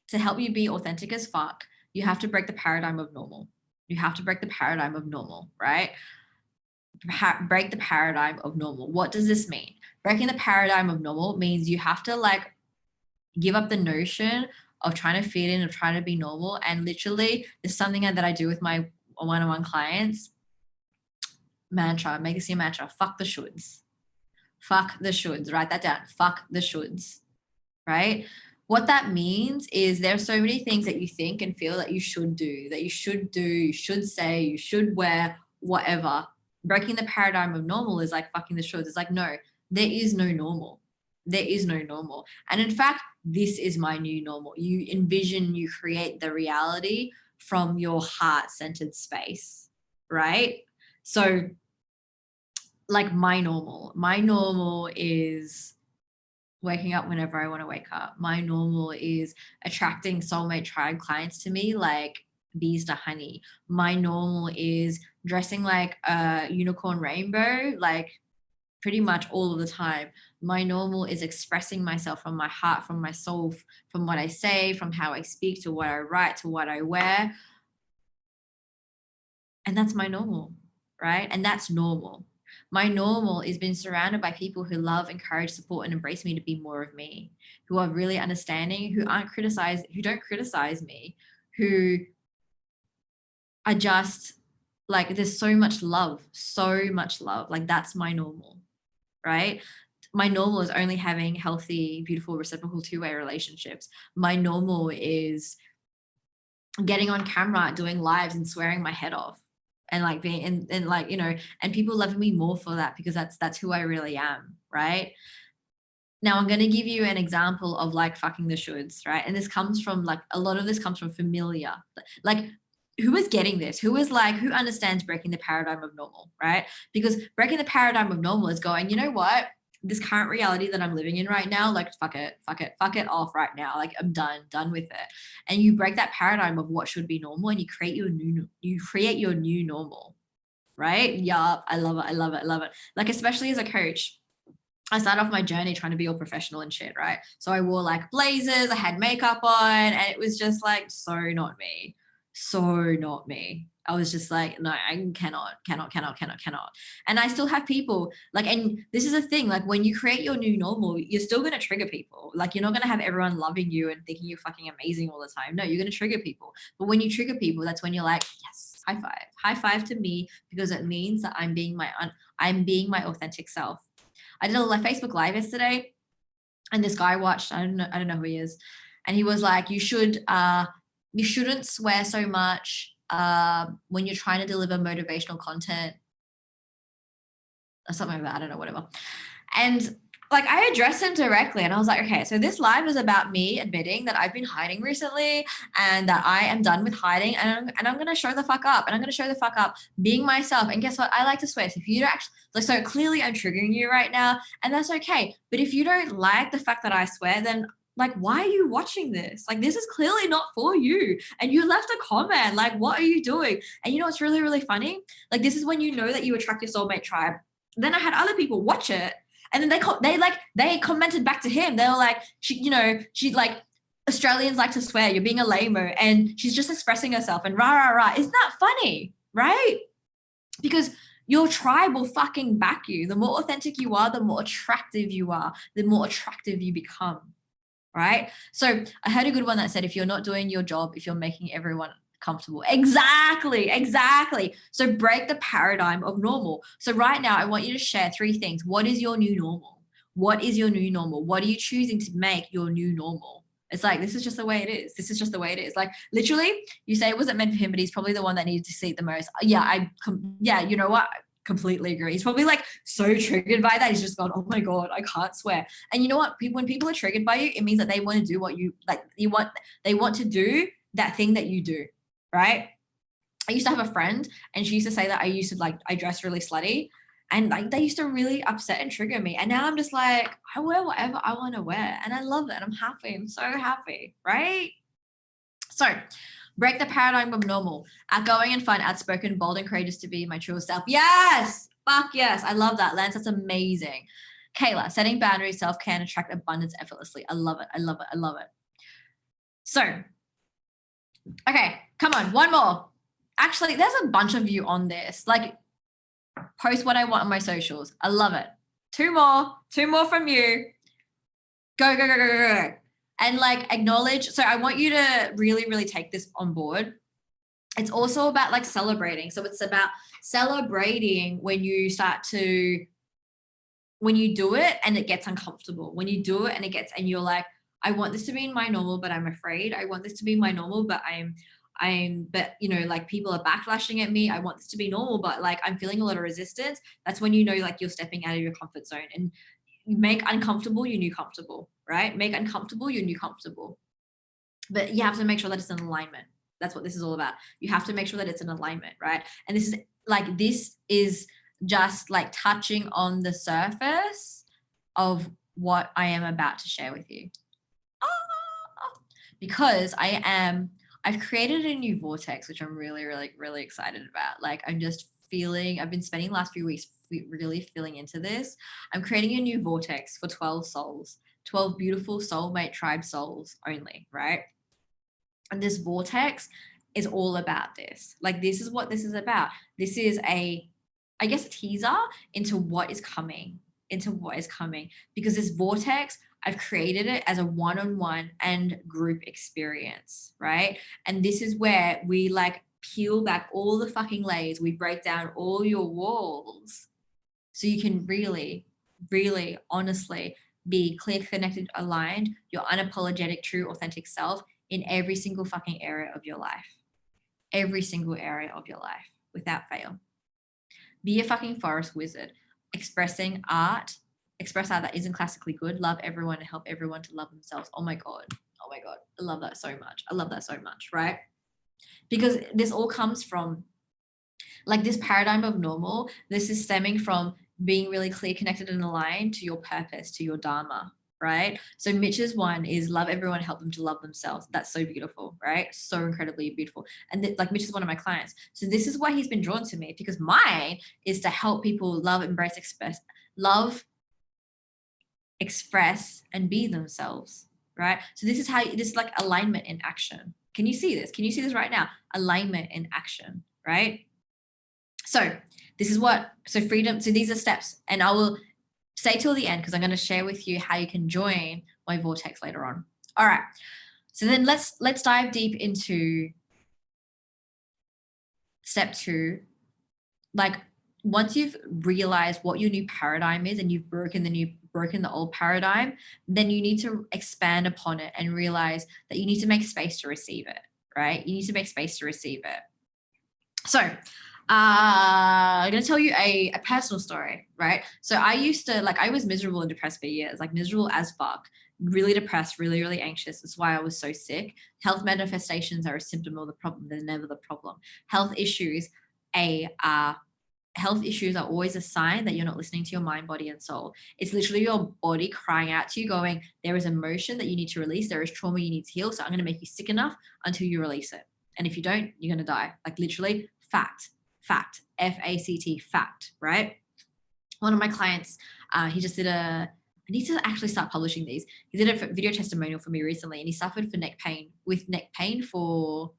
to help you be authentic as fuck, you have to break the paradigm of normal. You have to break the paradigm of normal, right? Break the paradigm of normal. What does this mean? Breaking the paradigm of normal means you have to like give up the notion of trying to fit in, of trying to be normal. And literally, there's something that I do with my one-on-one clients. Mantra, make this your mantra. Fuck the shoulds. Fuck the shoulds. Write that down. Fuck the shoulds. Right? What that means is there are so many things that you think and feel that you should do, you should say, you should wear, whatever. Breaking the paradigm of normal is like fucking the shoulds. It's like, no, there is no normal. There is no normal. And in fact, this is my new normal. You envision, you create the reality from your heart-centered space, right? So like my normal is waking up whenever I want to wake up. My normal is attracting soulmate tribe clients to me like bees to honey. My normal is dressing like a unicorn rainbow, like pretty much all of the time. My normal is expressing myself from my heart, from my soul, from what I say, from how I speak, to what I write, to what I wear. And that's my normal, right? And that's normal. My normal is being surrounded by people who love, encourage, support, and embrace me to be more of me, who are really understanding, who don't criticize me, who are just like, there's so much love. Like, that's my normal, right? My normal is only having healthy, beautiful, reciprocal two-way relationships. My normal is getting on camera, doing lives and swearing my head off, and like being and like, and people loving me more for that, because that's who I really am, right? Now I'm going to give you an example of like fucking the shoulds, right? And this comes from like, a lot of this comes from familiar, like, who is getting this? Who understands breaking the paradigm of normal, right? Because breaking the paradigm of normal is going, you know what? This current reality that I'm living in right now, like, fuck it off right now. Like, I'm done with it. And you break that paradigm of what should be normal, and you create your new normal, right? Yeah, I love it. Like, especially as a coach, I started off my journey trying to be all professional and shit, right? So I wore like blazers, I had makeup on, and it was just like so not me. So not me. I was just like, no, I cannot. And I still have people like, and this is a thing, like, when you create your new normal, you're still going to trigger people. Like, you're not going to have everyone loving you and thinking you're fucking amazing all the time. No, you're going to trigger people. But when you trigger people, that's when you're like, yes, high five to me, because it means that I'm being my authentic self. I did a Facebook Live yesterday, and this guy watched. I don't know who he is, and he was like, you shouldn't swear so much when you're trying to deliver motivational content or something like that. I don't know, whatever. And like, I addressed him directly, and I was like, okay, so this live is about me admitting that I've been hiding recently, and that I am done with hiding, and I'm going to show the fuck up, and I'm going to show the fuck up being myself. And guess what? I like to swear. So if you don't actually, like, so clearly I'm triggering you right now, and that's okay. But if you don't like the fact that I swear, then like, why are you watching this? Like, this is clearly not for you. And you left a comment. Like, what are you doing? And you know what's really, really funny? Like, this is when you know that you attract your soulmate tribe. Then I had other people watch it, and then they commented back to him. They were like, she's like, Australians like to swear, you're being a lame-o, and she's just expressing herself, and rah. Isn't that funny? Right? Because your tribe will fucking back you. The more authentic you are, the more attractive you are, the more attractive you become. Right? So I heard a good one that said, if you're not doing your job, if you're making everyone comfortable. Exactly. So break the paradigm of normal. So right now, I want you to share 3 things. What is your new normal? What is your new normal? What are you choosing to make your new normal? It's like, this is just the way it is. This is just the way it is. Like, literally, you say it wasn't meant for him, but he's probably the one that needed to see it the most. Yeah, you know what? Completely agree. He's probably like so triggered by that. He's just gone, oh my God, I can't swear. And you know what? When people are triggered by you, it means that they want to do what you like. They want to do that thing that you do. Right? I used to have a friend, and she used to say that I dress really slutty, and like, they used to really upset and trigger me. And now I'm just like, I wear whatever I want to wear, and I love it. I'm happy. I'm so happy. Right? So break the paradigm of normal. Outgoing and fun, outspoken, bold and courageous to be my true self. Yes. Fuck yes. I love that, Lance. That's amazing. Kayla, setting boundaries, self-care, and attract abundance effortlessly. I love it. I love it. I love it. So, okay, come on. One more. Actually, there's a bunch of you on this. Like, post what I want on my socials. I love it. Two more from you. Go, go, go, go, go, go. And like acknowledge. So I want you to really, really take this on board. It's also about like celebrating. So it's about celebrating when you do it and it gets uncomfortable. When you do it and you're like, I want this to be my normal, but I'm afraid. I want this to be my normal, but but you know, like people are backlashing at me. I want this to be normal, but like I'm feeling a lot of resistance. That's when you know, like you're stepping out of your comfort zone, and you make uncomfortable your new comfortable, right? Make uncomfortable your new comfortable. But you have to make sure that it's in alignment. That's what this is all about. You have to make sure that it's in alignment, right? And this is just like touching on the surface of what I am about to share with you. Because I've created a new vortex, which I'm really, really, really excited about. Like I've been spending the last few weeks really feeling into this. I'm creating a new vortex for 12 souls, 12 beautiful soulmate tribe souls only, right? And this vortex is all about this. Like this is what this is about. This is a teaser into what is coming, because this vortex, I've created it as a one-on-one and group experience, right? And this is where we like peel back all the fucking layers. We break down all your walls so you can really, really honestly be clear, connected, aligned, your unapologetic, true, authentic self in every single fucking area of your life. Every single area of your life without fail. Be a fucking forest wizard. Express art that isn't classically good. Love everyone and help everyone to love themselves. Oh my God. I love that so much. Right? Because this all comes from like this paradigm of normal. This is stemming from being really clear, connected, and aligned to your purpose, to your dharma, right? So Mitch's one is love everyone, help them to love themselves. That's so beautiful, right? So incredibly beautiful. And like Mitch is one of my clients. So this is why he's been drawn to me, because mine is to help people love, embrace, express, and be themselves, right? So this is like alignment in action. Can you see this? Can you see this right now? Alignment in action, right? So this is freedom. So these are steps, and I will stay till the end because I'm going to share with you how you can join my vortex later on. All right. So then let's dive deep into step 2. Like once you've realized what your new paradigm is and you've broken the old paradigm, then you need to expand upon it and realize that you need to make space to receive it, right? You need to make space to receive it. So I'm going to tell you a personal story, right? So I was miserable and depressed for years, like miserable as fuck, really depressed, really, really anxious. That's why I was so sick. Health manifestations are a symptom of the problem. They're never the problem. Health issues are always a sign that you're not listening to your mind, body, and soul. It's literally your body crying out to you going, there is emotion that you need to release. There is trauma you need to heal. So I'm going to make you sick enough until you release it. And if you don't, you're going to die. Like literally fact, F-A-C-T, fact, right? One of my clients, he just did I need to actually start publishing these. He did a video testimonial for me recently, and he suffered from neck pain for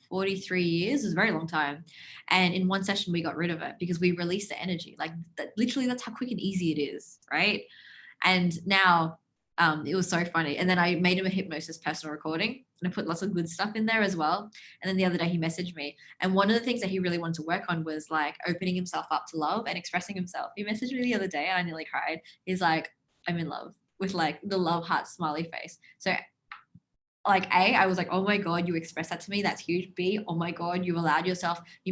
43 years. It was a very long time. And in one session, we got rid of it because we released the energy. Like literally that's how quick and easy it is, right? And now it was so funny. And then I made him a hypnosis personal recording, and I put lots of good stuff in there as well. And then the other day he messaged me, and one of the things that he really wanted to work on was like opening himself up to love and expressing himself. He messaged me the other day and I nearly cried. He's like, I'm in love, with like the love heart smiley face. So like A, I was like, oh my God, you expressed that to me. That's huge. B, oh my God, you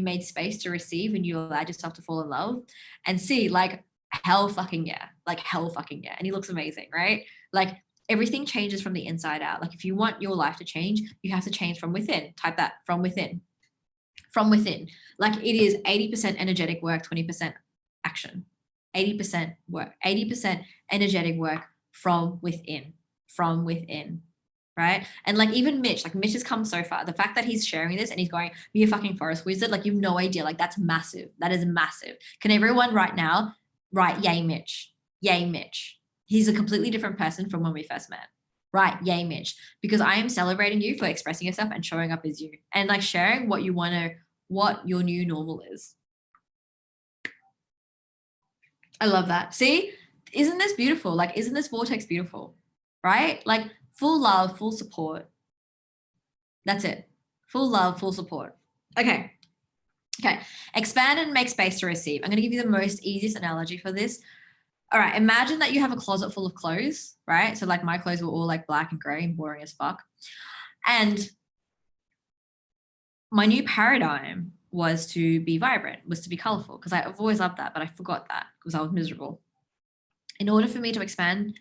made space to receive and you allowed yourself to fall in love. And C, like hell fucking yeah. And he looks amazing, right? Like everything changes from the inside out. Like if you want your life to change, you have to change from within. Type that, from within. Like it is 80% energetic work, 20% action. 80% work, 80% energetic work from within, right? And like even Mitch, like Mitch has come so far. The fact that he's sharing this and he's going, be a fucking forest wizard, like you've no idea. Like that's massive. That is massive. Can everyone right now write, yay, Mitch? Yay, Mitch. He's a completely different person from when we first met. Right, yay, Mitch. Because I am celebrating you for expressing yourself and showing up as you and like sharing what you want to, what your new normal is. I love that. See, isn't this beautiful? Like, isn't this vortex beautiful? Right? Like full love, full support. That's it. Full love, full support. Okay. Okay. Expand and make space to receive. I'm going to give you the most easiest analogy for this. All right. Imagine that you have a closet full of clothes, right? So like my clothes were all like black and gray and boring as fuck. And my new paradigm was to be vibrant, was to be colorful, because I've always loved that, but I forgot that because I was miserable. In order for me to expand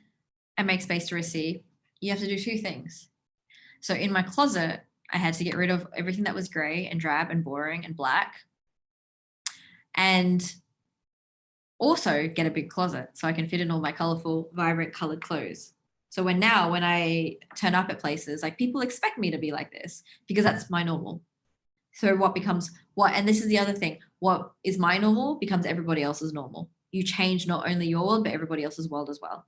and make space to receive, you have to do two things. So in my closet, I had to get rid of everything that was gray and drab and boring and black, and also get a big closet so I can fit in all my colorful, vibrant colored clothes. So when I turn up at places, like people expect me to be like this because that's my normal. So what becomes what, and this is the other thing, what is my normal becomes everybody else's normal. You change not only your world, but everybody else's world as well,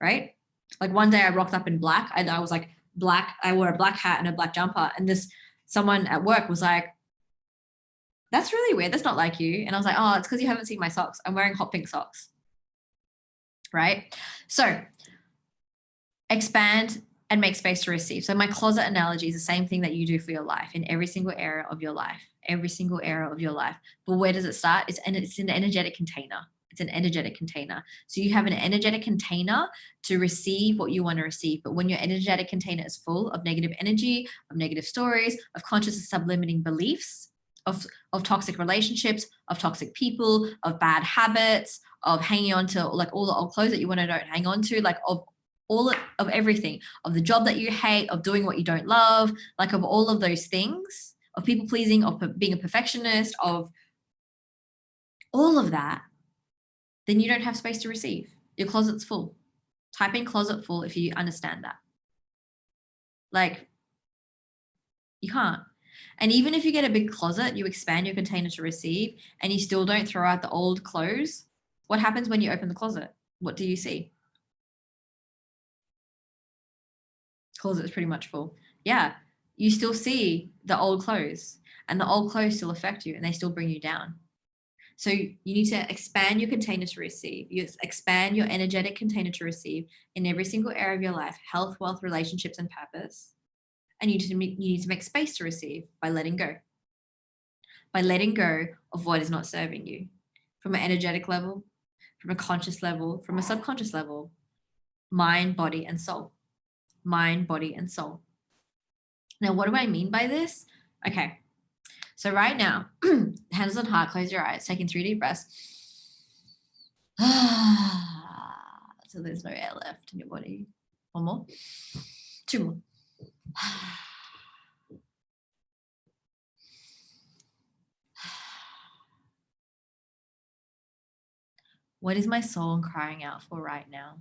right? Like one day I rocked up in black and I was like black, I wore a black hat and a black jumper, and someone at work was like, that's really weird, that's not like you. And I was like, oh, it's because you haven't seen my socks. I'm wearing hot pink socks, right? So expand and make space to receive. So my closet analogy is the same thing that you do for your life in every single area of your life, every single area of your life. But where does it start? It's an energetic container. It's an energetic container. So you have an energetic container to receive what you want to receive. But when your energetic container is full of negative energy, of negative stories, of conscious and sublimiting beliefs, of toxic relationships, of toxic people, of bad habits, of hanging on to like all the old clothes that you want to don't hang on to, like of all of everything, of the job that you hate, of doing what you don't love, like of all of those things, of people pleasing, of being a perfectionist, of all of that, then you don't have space to receive. Your closet's full. Type in closet full if you understand that. Like, you can't. And even if you get a big closet, you expand your container to receive, and you still don't throw out the old clothes. What happens when you open the closet? What do you see? Closet is pretty much full. Yeah, you still see the old clothes, and the old clothes still affect you and they still bring you down. So you need to expand your container to receive. You expand your energetic container to receive in every single area of your life, health, wealth, relationships, and purpose. And you need to make space to receive by letting go. By letting go of what is not serving you from an energetic level, from a conscious level, from a subconscious level, mind, body, and soul. Mind, body, and soul. Now, what do I mean by this? Okay. So right now, hands on heart, close your eyes, taking 3 deep breaths. So there's no air left in your body. One more. 2 more. What is my soul crying out for right now?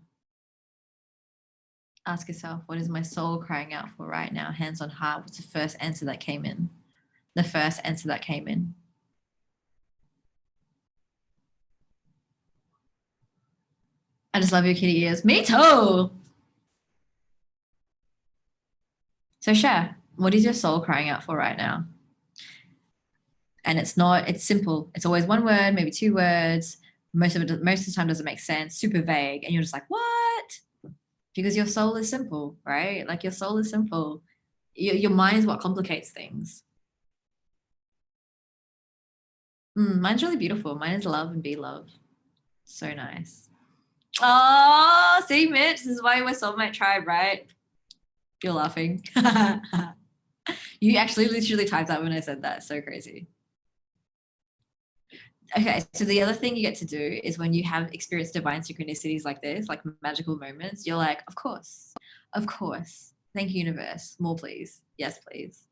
Ask yourself, what is my soul crying out for right now? Hands on heart. What's the first answer that came in? The first answer that came in. I just love your kitty ears. Me too. So share, what is your soul crying out for right now? And it's simple. It's always one word, maybe 2 words. Most of the time doesn't make sense, super vague. And you're just like, what? Because your soul is simple, right? Like your soul is simple. Your mind is what complicates things. Mine's really beautiful. Mine is love and be love. So nice. Oh, see, Mitch, this is why we're soulmate tribe, right? You're laughing. You actually literally typed that when I said that. So crazy. Okay, so the other thing you get to do is when you have experienced divine synchronicities like this, like magical moments, you're like, of course. Thank you, universe. More, please. Yes, please.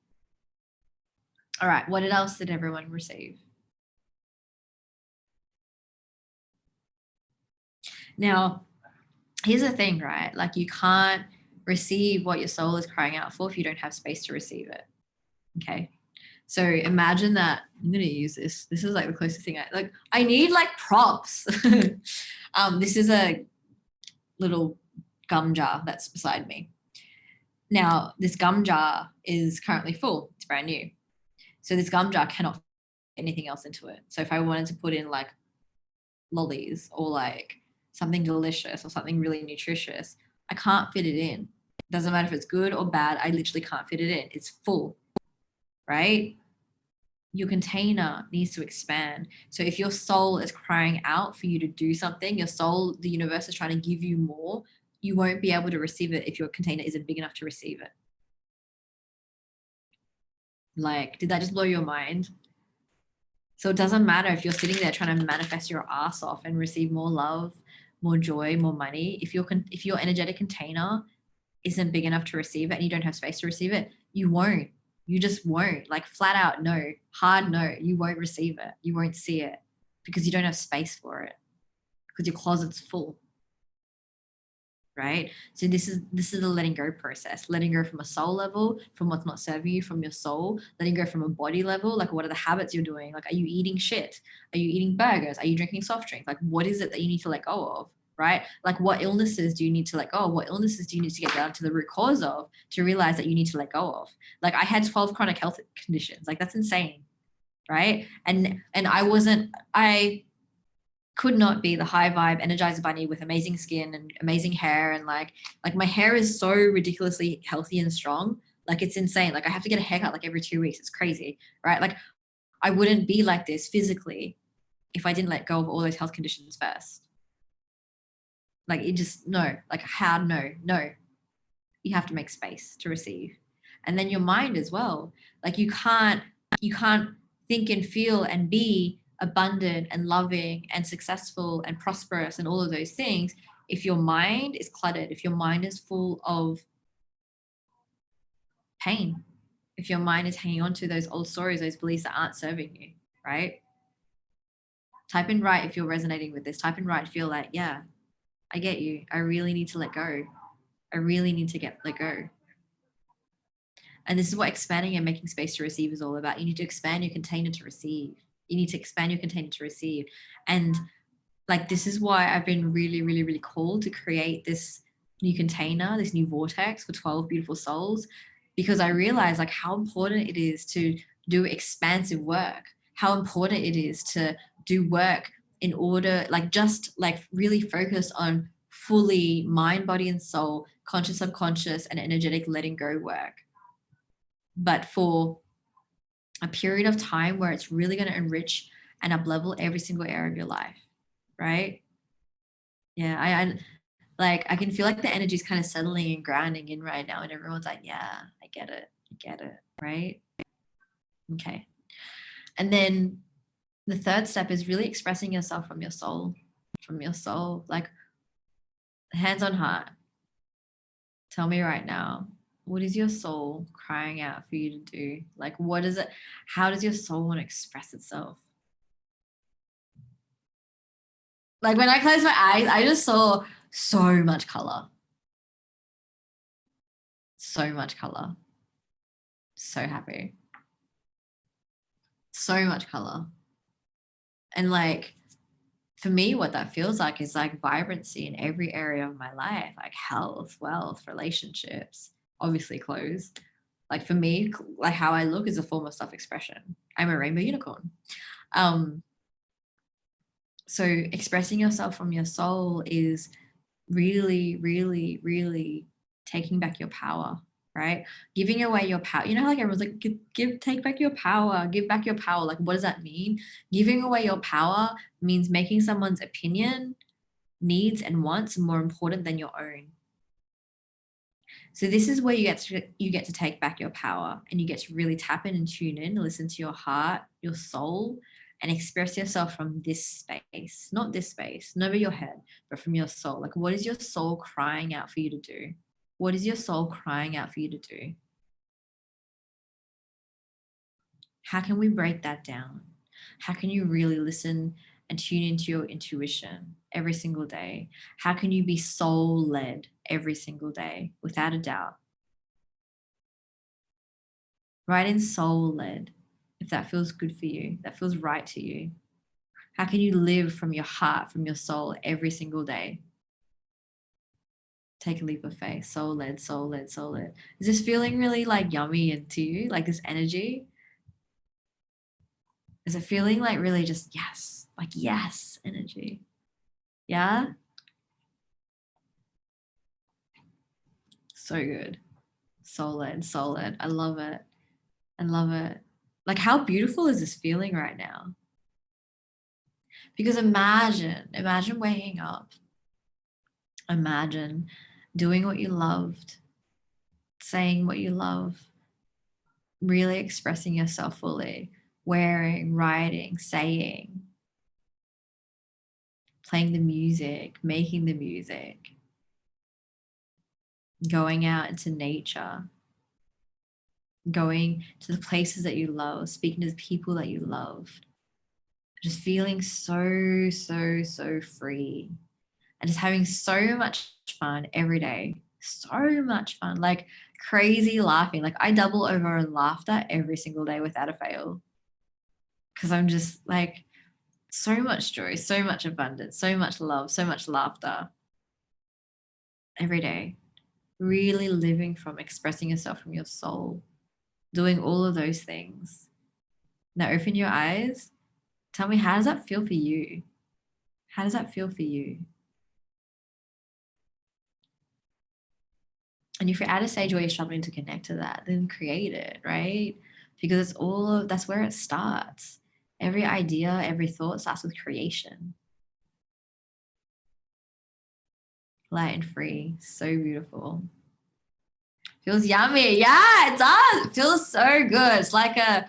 All right, what else did everyone receive? Now, here's the thing, right? Like you can't receive what your soul is crying out for if you don't have space to receive it. Okay. So imagine that I'm going to use this. This is like the closest thing I need like props. This is a little gum jar that's beside me. Now, this gum jar is currently full. It's brand new. So this gum jar cannot fit anything else into it. So if I wanted to put in like lollies or like something delicious or something really nutritious, I can't fit it in. It doesn't matter if it's good or bad. I literally can't fit it in. It's full, right? Your container needs to expand. So if your soul is crying out for you to do something, your soul, the universe is trying to give you more, you won't be able to receive it if your container isn't big enough to receive it. Like, did that just blow your mind? So it doesn't matter if you're sitting there trying to manifest your ass off and receive more love, more joy, more money. If your energetic container isn't big enough to receive it and you don't have space to receive it, you won't. You just won't. Like flat out no, hard no, you won't receive it. You won't see it because you don't have space for it because your closet's full. Right? So this is the letting go process. Letting go from a soul level, from what's not serving you, from your soul. Letting go from a body level, like what are the habits you're doing? Like, are you eating shit? Are you eating burgers? Are you drinking soft drink? Like, what is it that you need to let go of? Right? Like, what illnesses do you need to let go of? What illnesses do you need to get down to the root cause of to realize that you need to let go of? Like, I had 12 chronic health conditions. Like, that's insane. Right? And I could not be the high vibe energizer bunny with amazing skin and amazing hair, and like my hair is so ridiculously healthy and strong. Like, it's insane. Like, I have to get a haircut like every 2 weeks. It's crazy, right? Like, I wouldn't be like this physically if I didn't let go of all those health conditions first. Like, it just, no, like hard no. You have to make space to receive. And then your mind as well. Like, you can't think and feel and be abundant and loving and successful and prosperous and all of those things if your mind is cluttered, if your mind is full of pain, if your mind is hanging on to those old stories, those beliefs that aren't serving you, right? Type in right if you're resonating with this. Type in right if you're like, yeah, I get you. I really need to let go. I really need to let go. And this is what expanding and making space to receive is all about. You need to expand your container to receive. You need to expand your container to receive. And like, this is why I've been really, really, really called to create this new container, this new vortex for 12 beautiful souls, because I realize like how important it is to do expansive work, how important it is to do work in order, like just like really focus on fully mind, body, and soul, conscious, subconscious, and energetic letting go work. But for a period of time where it's really going to enrich and up level every single area of your life, right? Yeah, I can feel like the energy is kind of settling and grounding in right now, and everyone's like, yeah, I get it, right? Okay. And then the third step is really expressing yourself from your soul, like hands on heart. Tell me right now, what is your soul crying out for you to do? Like, what is it? How does your soul want to express itself? Like, when I closed my eyes, I just saw so much color. So much color. So happy. So much color. And like, for me, what that feels like is like vibrancy in every area of my life, like health, wealth, relationships, obviously clothes. Like, for me, like how I look is a form of self-expression. I'm a rainbow unicorn. So expressing yourself from your soul is really, really, really taking back your power, right? Giving away your power. You know, like everyone's like, take back your power, give back your power. Like, what does that mean? Giving away your power means making someone's opinion, needs, and wants more important than your own. So this is where you get to take back your power, and you get to really tap in and tune in, listen to your heart, your soul, and express yourself from this space, not this space, not over your head, but from your soul. Like, what is your soul crying out for you to do? What is your soul crying out for you to do? How can we break that down? How can you really listen and tune into your intuition every single day? How can you be soul-led every single day without a doubt? Write in soul-led if that feels good for you, that feels right to you. How can you live from your heart, from your soul every single day? Take a leap of faith. Soul-led, soul-led, soul-led. Is this feeling really like yummy into you, like this energy? Is it feeling like really just yes, like yes energy? Yeah? So good. Soul-led, soul-led. I love it. I love it. Like, how beautiful is this feeling right now? Because imagine waking up. Imagine doing what you loved, saying what you love, really expressing yourself fully, wearing, writing, saying, playing the music, making the music, going out into nature, going to the places that you love, speaking to the people that you love, just feeling so, so, so free and just having so much fun every day. So much fun, like crazy laughing. Like I double over in laughter every single day without a fail. Because I'm just like so much joy, so much abundance, so much love, so much laughter every day. Really living from expressing yourself from your soul, doing all of those things. Now open your eyes. Tell me, how does that feel for you? How does that feel for you? And if you're at a stage where you're struggling to connect to that, then create it, right? Because it's all, that's where it starts. Every idea, every thought starts with creation. Light and free, so beautiful. Feels yummy. Yeah, it does. It feels so good. It's like a,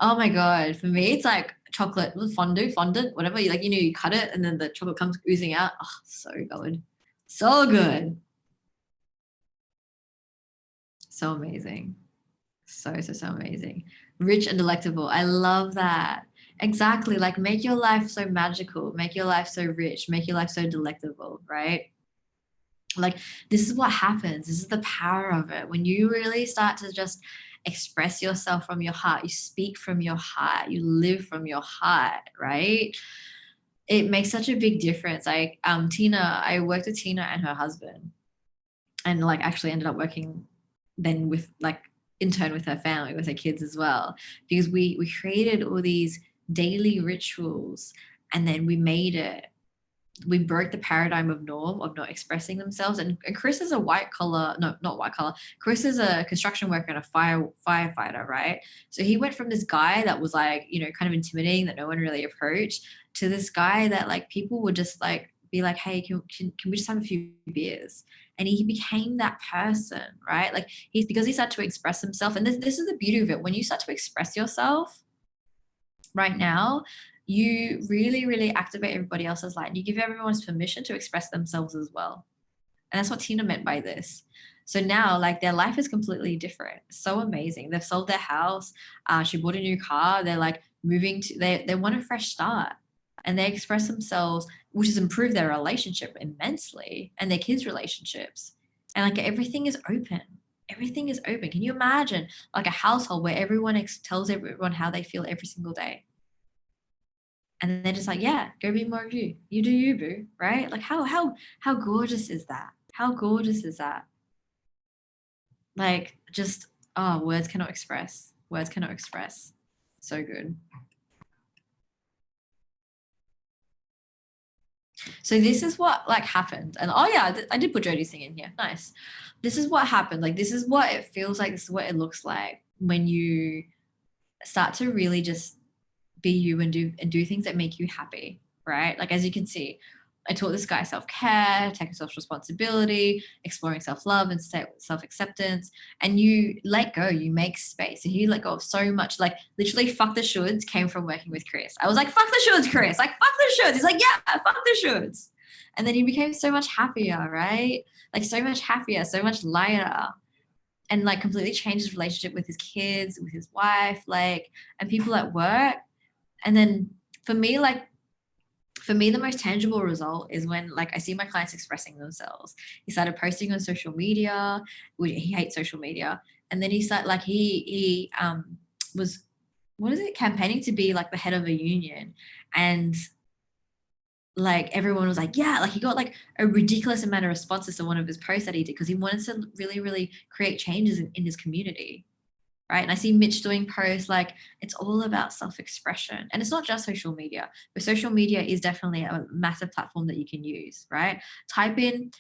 oh my God. For me, it's like chocolate fondant, whatever. You like, you cut it and then the chocolate comes oozing out. Oh, so good. So good. So amazing. So, so, so amazing. Rich and delectable. I love that. Exactly. Like make your life so magical, make your life so rich, make your life so delectable, right? Like this is what happens. This is the power of it. When you really start to just express yourself from your heart, you speak from your heart, you live from your heart, right? It makes such a big difference. Like Tina, I worked with Tina and her husband and like actually ended up working then with like intern with her family, with her kids as well, because we created all these daily rituals and then we broke the paradigm of norm of not expressing themselves. And Chris is a white collar, no, not white collar. Chris is a construction worker and a firefighter, right? So he went from this guy that was like, kind of intimidating that no one really approached to this guy that like people would just like be like, hey, can we just have a few beers? And he became that person, right? Like because he started to express himself. And this is the beauty of it. When you start to express yourself right now, you really, really activate everybody else's light. You give everyone's permission to express themselves as well. And that's what Tina meant by this. So now, like, their life is completely different. So amazing. They've sold their house. She bought a new car. They're like moving to, they want a fresh start. And they express themselves, which has improved their relationship immensely and their kids' relationships. And like everything is open. Everything is open. Can you imagine like a household where everyone tells everyone how they feel every single day? And they're just like, yeah, go be more of you. You do you, boo, right? Like how gorgeous is that? How gorgeous is that? Like just words cannot express. Words cannot express. So good. So this is what like happened. And oh yeah, I did put Jodie's thing in here. Nice. This is what happened. Like this is what it feels like. This is what it looks like when you start to really just be you and do things that make you happy, right? Like as you can see, I taught this guy self-care, taking self-responsibility, exploring self-love and self-acceptance, and you let go, you make space. So he let go of so much, like literally fuck the shoulds came from working with Chris. I was like, fuck the shoulds, Chris, like fuck the shoulds. He's like, yeah, fuck the shoulds. And then he became so much happier, right? Like so much happier, so much lighter, and like completely changed his relationship with his kids, with his wife, like, and people at work. And then for me, like For me, the most tangible result is when like I see my clients expressing themselves. He started posting on social media. He hates social media. And then he started like he was, what is it, campaigning to be like the head of a union. And like everyone was like, yeah, like he got like a ridiculous amount of responses to one of his posts that he did because he wanted to really, really create changes in his community. Right. And I see Mitch doing posts like it's all about self-expression. And it's not just social media, but social media is definitely a massive platform that you can use. Right. Type in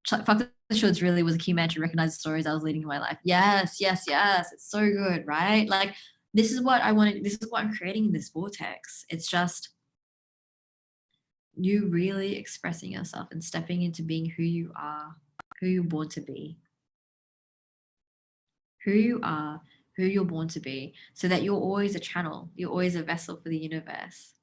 fuck the shoulds really was a key man to recognize the stories I was leading in my life. Yes, yes, yes. It's so good. Right. Like this is what I wanted. This is what I'm creating in this vortex. It's just you really expressing yourself and stepping into being who you are, who you're born to be, who you are, who you're born to be, so that you're always a channel, you're always a vessel for the universe.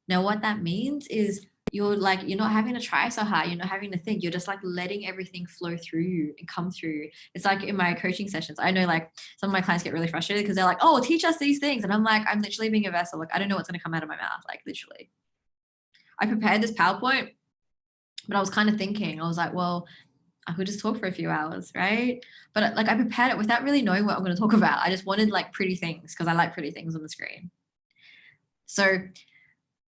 Now, what that means is you're not having to try so hard, you're not having to think, you're just like letting everything flow through you and come through. It's like in my coaching sessions, I know like some of my clients get really frustrated because they're like, oh, teach us these things. And I'm like, I'm literally being a vessel. Like, I don't know what's going to come out of my mouth. Like, literally. I prepared this PowerPoint, but I was kind of thinking, I was like, well, I could just talk for a few hours, right? But like I prepared it without really knowing what I'm going to talk about. I just wanted like pretty things because I like pretty things on the screen. So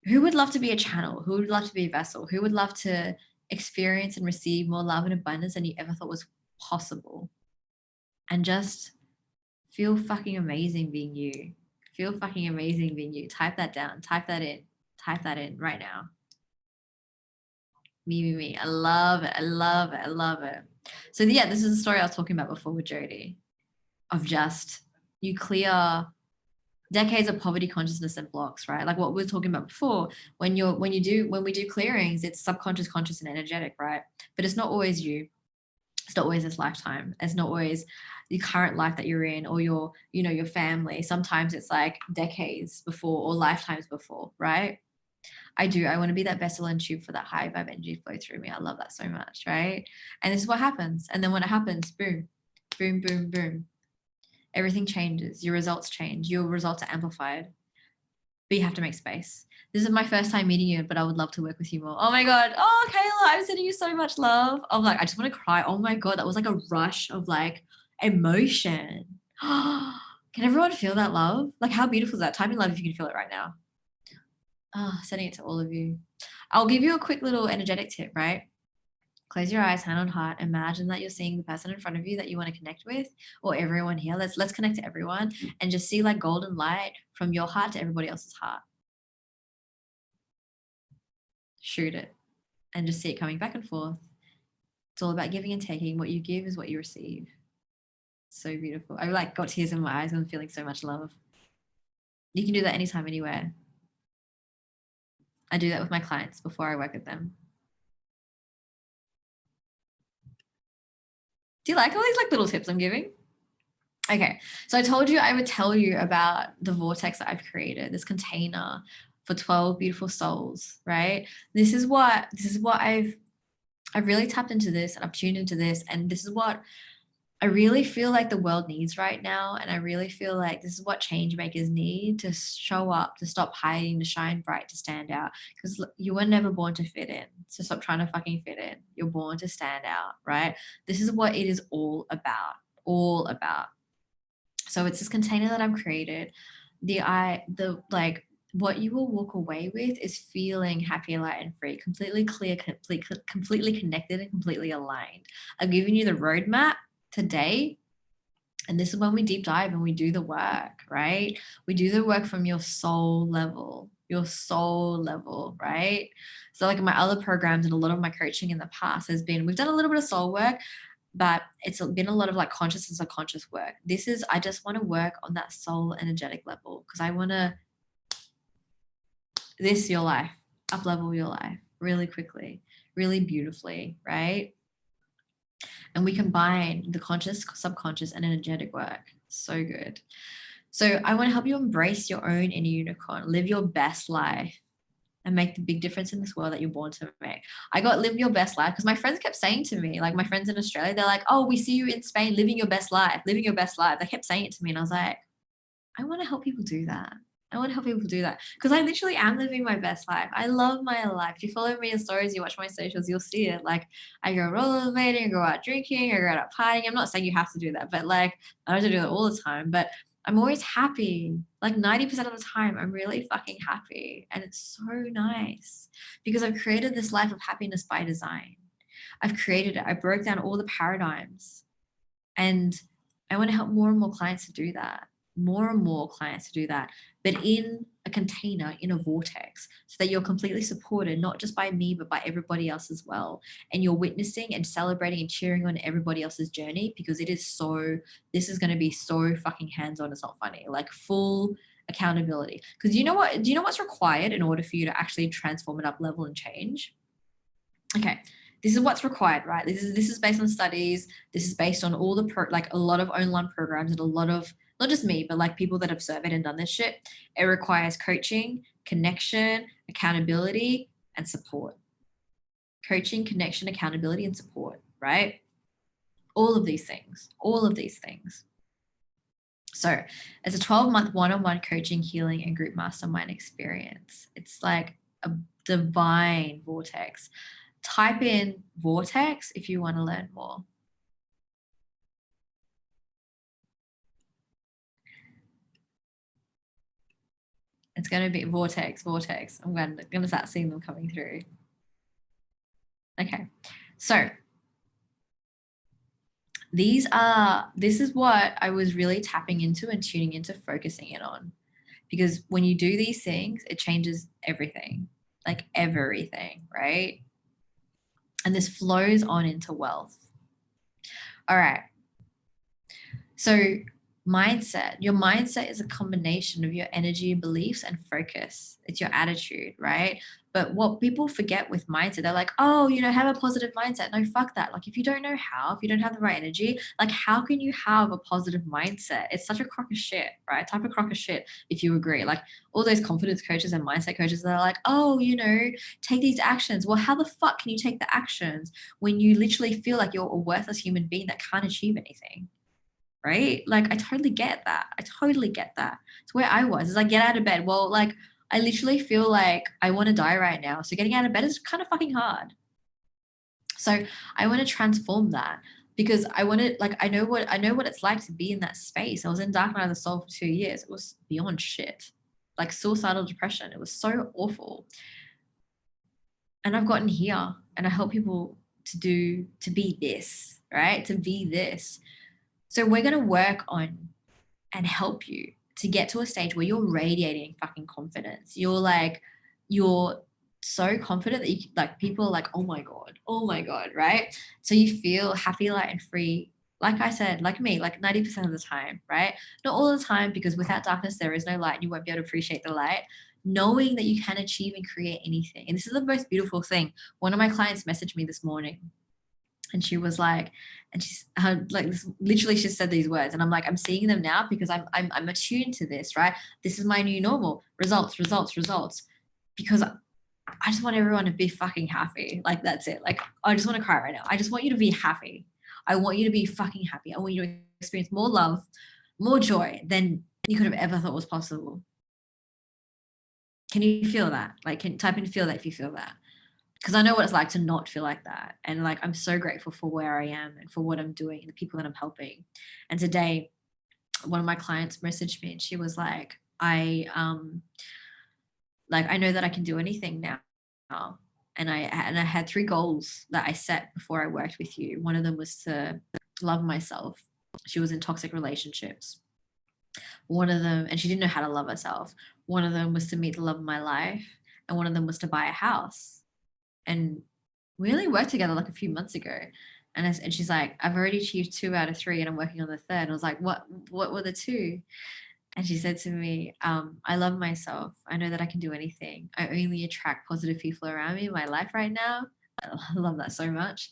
who would love to be a channel? Who would love to be a vessel? Who would love to experience and receive more love and abundance than you ever thought was possible? And just feel fucking amazing being you. Feel fucking amazing being you. Type that down. Type that in. Type that in right now. Me. I love it. I love it. I love it. So yeah, this is the story I was talking about before with Jody, of just you clear decades of poverty consciousness and blocks, right? Like what we were talking about before. When we do clearings, it's subconscious, conscious, and energetic, right? But it's not always you. It's not always this lifetime. It's not always the current life that you're in or your family. Sometimes it's like decades before or lifetimes before, right? I want to be that vessel and tube for that high vibe energy flow through me. I love that so much, right? And this is what happens. And then when it happens, boom, boom, boom, boom. Everything changes. Your results change. Your results are amplified. But you have to make space. This is my first time meeting you, but I would love to work with you more. Oh my God. Oh, Kayla, I'm sending you so much love. I'm like, I just want to cry. Oh my God. That was like a rush of like emotion. Can everyone feel that love? Like how beautiful is that? Type in love if you can feel it right now. Sending it to all of you. I'll give you a quick little energetic tip, right? Close your eyes, hand on heart. Imagine that you're seeing the person in front of you that you want to connect with, or everyone here. Let's connect to everyone and just see like golden light from your heart to everybody else's heart. Shoot it and just see it coming back and forth. It's all about giving and taking. What you give is what you receive. So beautiful. I like got tears in my eyes. I'm feeling so much love. You can do that anytime, anywhere. I do that with my clients before I work with them. Do you like all these like little tips I'm giving? Okay, so I told you I would tell you about the vortex that I've created, this container for 12 beautiful souls, right? This is what I've really tapped into this and I've tuned into this, and this is what I really feel like the world needs right now. And I really feel like this is what change makers need to show up, to stop hiding, to shine bright, to stand out. Because you were never born to fit in. So stop trying to fucking fit in. You're born to stand out, right? This is what it is all about. All about. So it's this container that I've created. What you will walk away with is feeling happy, light, and free, completely clear, completely connected, and completely aligned. I've given you the roadmap today. And this is when we deep dive and we do the work, right? We do the work from your soul level, right? So like in my other programs and a lot of my coaching in the past has been, we've done a little bit of soul work, but it's been a lot of like conscious and subconscious work. I just want to work on that soul energetic level because I want to your life, up level your life really quickly, really beautifully, right? And we combine the conscious, subconscious, and energetic work. So good. So I want to help you embrace your own inner unicorn, live your best life, and make the big difference in this world that you're born to make. I got live your best life because my friends kept saying to me, like my friends in Australia, they're like, oh, we see you in Spain living your best life, living your best life. They kept saying it to me and I was like, I want to help people do that. I want to help people do that because I literally am living my best life. I love my life. If you follow me in stories, you watch my socials, you'll see it. Like I go rollerblading, I go out drinking, I go out partying. I'm not saying you have to do that, but like I don't have to do that all the time. But I'm always happy. Like 90% of the time, I'm really fucking happy. And it's so nice because I've created this life of happiness by design. I've created it. I broke down all the paradigms and I want to help more and more clients to do that. More and more clients to do that, but in a container, in a vortex, so that you're completely supported, not just by me, but by everybody else as well. And you're witnessing and celebrating and cheering on everybody else's journey because this is going to be so fucking hands-on. It's not funny, like full accountability. Because do you know what's required in order for you to actually transform and up level and change? Okay. This is what's required, right? This is based on studies. This is based on all like a lot of online programs and a lot of, not just me, but like people that have surveyed and done this shit. It requires coaching, connection, accountability, and support. Coaching, connection, accountability, and support, right? All of these things. So it's a 12-month one-on-one coaching, healing, and group mastermind experience. It's like a divine vortex. Type in vortex if you want to learn more. It's going to be vortex. I'm going to start seeing them coming through. Okay. So this is what I was really tapping into and tuning into, focusing in on. Because when you do these things, it changes everything, like everything, right? And this flows on into wealth. All right. So mindset, your mindset is a combination of your energy, beliefs, and focus. It's your attitude, right? But what people forget with mindset, they're like, oh, have a positive mindset. No, fuck that. Like if you don't know how, if you don't have the right energy, like how can you have a positive mindset? It's such a crock of shit, right? Type of crock of shit, if you agree. Like all those confidence coaches and mindset coaches, they're like, oh, take these actions. Well, how the fuck can you take the actions when you literally feel like you're a worthless human being that can't achieve anything? Right? Like I totally get that. It's where I was, is I get out of bed. Well, like I literally feel like I want to die right now. So getting out of bed is kind of fucking hard. So I want to transform that because I know what it's like to be in that space. I was in dark night of the soul for 2 years. It was beyond shit. Like suicidal depression. It was so awful. And I've gotten here and I help people to be this, right? To be this. So we're going to work on and help you to get to a stage where you're radiating fucking confidence. You're so confident that you like people are like, oh my God, right? So you feel happy, light, and free. Like I said, like me, like 90% of the time, right? Not all the time, because without darkness, there is no light and you won't be able to appreciate the light. Knowing that you can achieve and create anything. And this is the most beautiful thing. One of my clients messaged me this morning and she was like, and she's like, this, literally she said these words and I'm like, I'm seeing them now because I'm attuned to this, right? This is my new normal. Results. Because I just want everyone to be fucking happy. Like that's it. Like I just want to cry right now. I just want you to be happy. I want you to be fucking happy. I want you to experience more love, more joy than you could have ever thought was possible. Can you feel that? Like can type in feel that if you feel that. Because I know what it's like to not feel like that. And like, I'm so grateful for where I am and for what I'm doing and the people that I'm helping. And today, one of my clients messaged me and she was like, I know that I can do anything now. And I had 3 goals that I set before I worked with you. One of them was to love myself. She was in toxic relationships. One of them, and she didn't know how to love herself. One of them was to meet the love of my life. And one of them was to buy a house. And we only worked together like a few months ago. And she's like, I've already achieved 2 out of 3 and I'm working on the 3rd. And I was like, what were the 2? And she said to me, I love myself. I know that I can do anything. I only attract positive people around me in my life right now. I love that so much.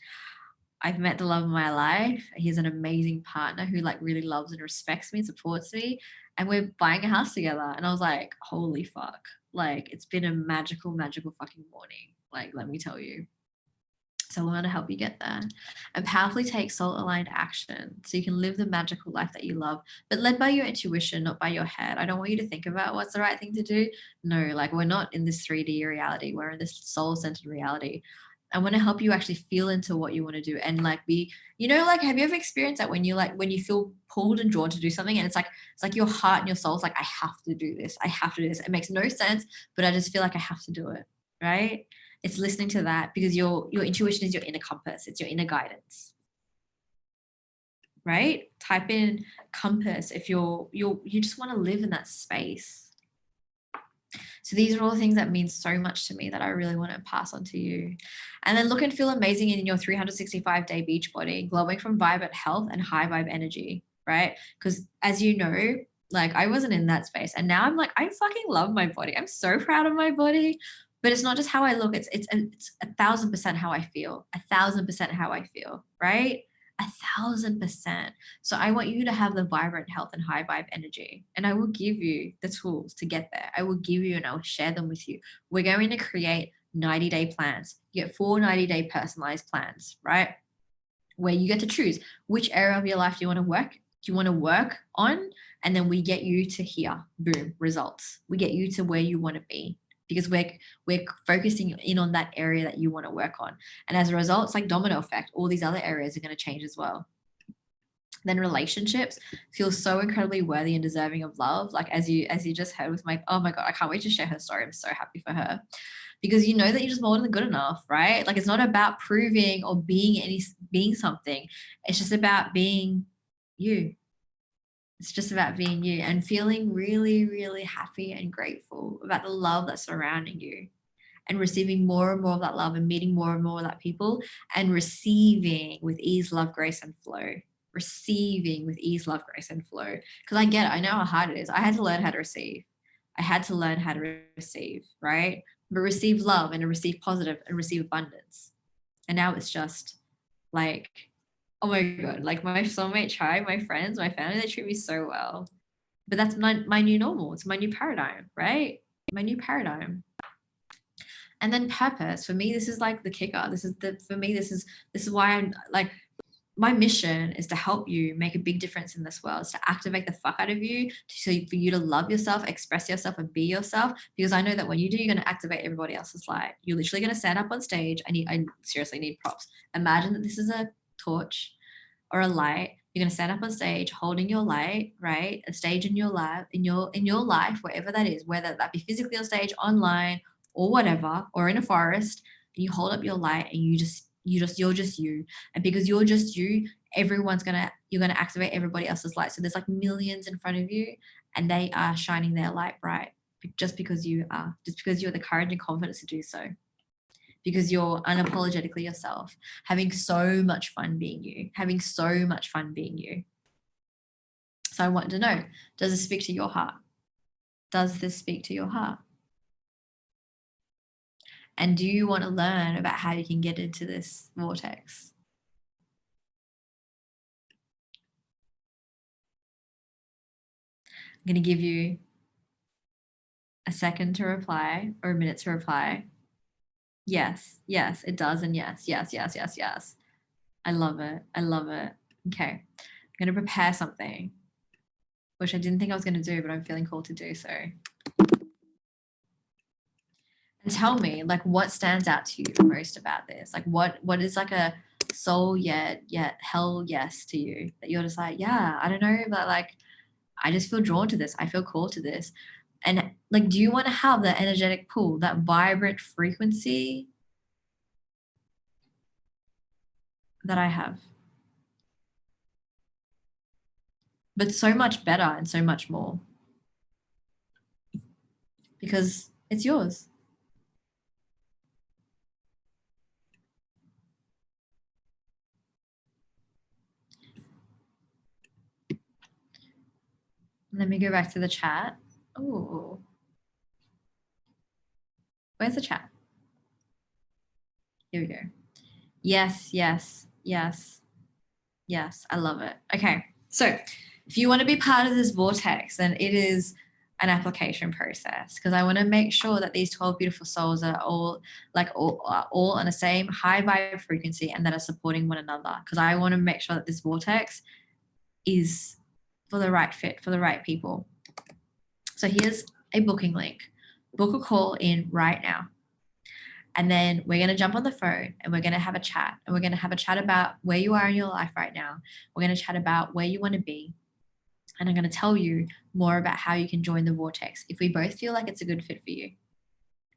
I've met the love of my life. He's an amazing partner who like really loves and respects me and supports me. And we're buying a house together. And I was like, holy fuck. Like it's been a magical, magical fucking morning. Like, let me tell you. So I want to help you get there and powerfully take soul-aligned action so you can live the magical life that you love, but led by your intuition, not by your head. I don't want you to think about what's the right thing to do. No, like we're not in this 3D reality. We're in this soul-centered reality. I want to help you actually feel into what you want to do and like be, like, have you ever experienced that when you feel pulled and drawn to do something and it's like your heart and your soul's like, I have to do this. I have to do this. It makes no sense, but I just feel like I have to do it. Right? It's listening to that because your intuition is your inner compass. It's your inner guidance, right? Type in compass if you just want to live in that space. So these are all things that mean so much to me that I really want to pass on to you. And then look and feel amazing in your 365-day beach body, glowing from vibrant health and high vibe energy, right? Because as you know, like I wasn't in that space and now I'm like, I fucking love my body. I'm so proud of my body. But it's not just how I look, it's 1,000% how I feel, 1,000% how I feel, right? 1,000%. So I want you to have the vibrant health and high vibe energy. And I will give you the tools to get there. I will give you and I will share them with you. We're going to create 90-day plans. You get 4 90-day personalized plans, right? Where you get to choose which area of your life do you want to work? Do you want to work on? And then we get you to here, boom, results. We get you to where you want to be. Because we're focusing in on that area that you want to work on. And as a result, it's like domino effect. All these other areas are going to change as well. Then relationships feel so incredibly worthy and deserving of love. Like as you just heard with oh my God, I can't wait to share her story. I'm so happy for her. Because you know that you're just more than good enough, right? Like it's not about proving or being something. It's just about being you. It's just about being you and feeling really, really happy and grateful about the love that's surrounding you and receiving more and more of that love and meeting more and more of that people and receiving with ease, love, grace, and flow. Receiving with ease, love, grace, and flow. Because I get it. I know how hard it is. I had to learn how to receive. I had to learn how to receive, right? But receive love and receive positive and receive abundance. And now it's just like, oh my God, like my soulmate tribe, my friends, my family, they treat me so well. But that's my new normal. It's my new paradigm, right? My new paradigm. And then purpose. For me, this is like the kicker. This is why I'm like, my mission is to help you make a big difference in this world. It's to activate the fuck out of you for you to love yourself, express yourself, and be yourself. Because I know that when you do, you're going to activate everybody else's light. You're literally going to stand up on stage. I seriously need props. Imagine that this is a torch or a light. You're going to stand up on stage holding your light, right? A stage in your life, in your life, wherever that is, whether that be physically on stage, online, or whatever, or in a forest, and you hold up your light and you're just you. And because you're just you, you're going to activate everybody else's light. So there's like millions in front of you and they are shining their light bright just because you are the courage and confidence to do so. Because you're unapologetically yourself, having so much fun being you, So I want to know, does this speak to your heart? Does this speak to your heart? And do you want to learn about how you can get into this vortex? I'm going to give you a second to reply or a minute to reply. Yes, it does. And yes. I love it. Okay. I'm going to prepare something, which I didn't think I was going to do, but I'm feeling called to do so. And tell me, like, what stands out to you most about this? Like, what is like a soul yet hell yes to you that you're just like, yeah, I don't know, but like, I just feel drawn to this. I feel called to this. And like, do you want to have that energetic pull, that vibrant frequency that I have? But so much better and so much more. Because it's yours. Let me go back to the chat. Oh, where's the chat? Here we go. Yes. I love it. Okay. So if you want to be part of this vortex, then it is an application process, because I want to make sure that these 12 beautiful souls are all on the same high vibe frequency and that are supporting one another, because I want to make sure that this vortex is for the right fit, for the right people. So here's a booking link. Book a call in right now. And then we're going to jump on the phone and we're going to have a chat. And we're going to have a chat about where you are in your life right now. We're going to chat about where you want to be. And I'm going to tell you more about how you can join the vortex if we both feel like it's a good fit for you,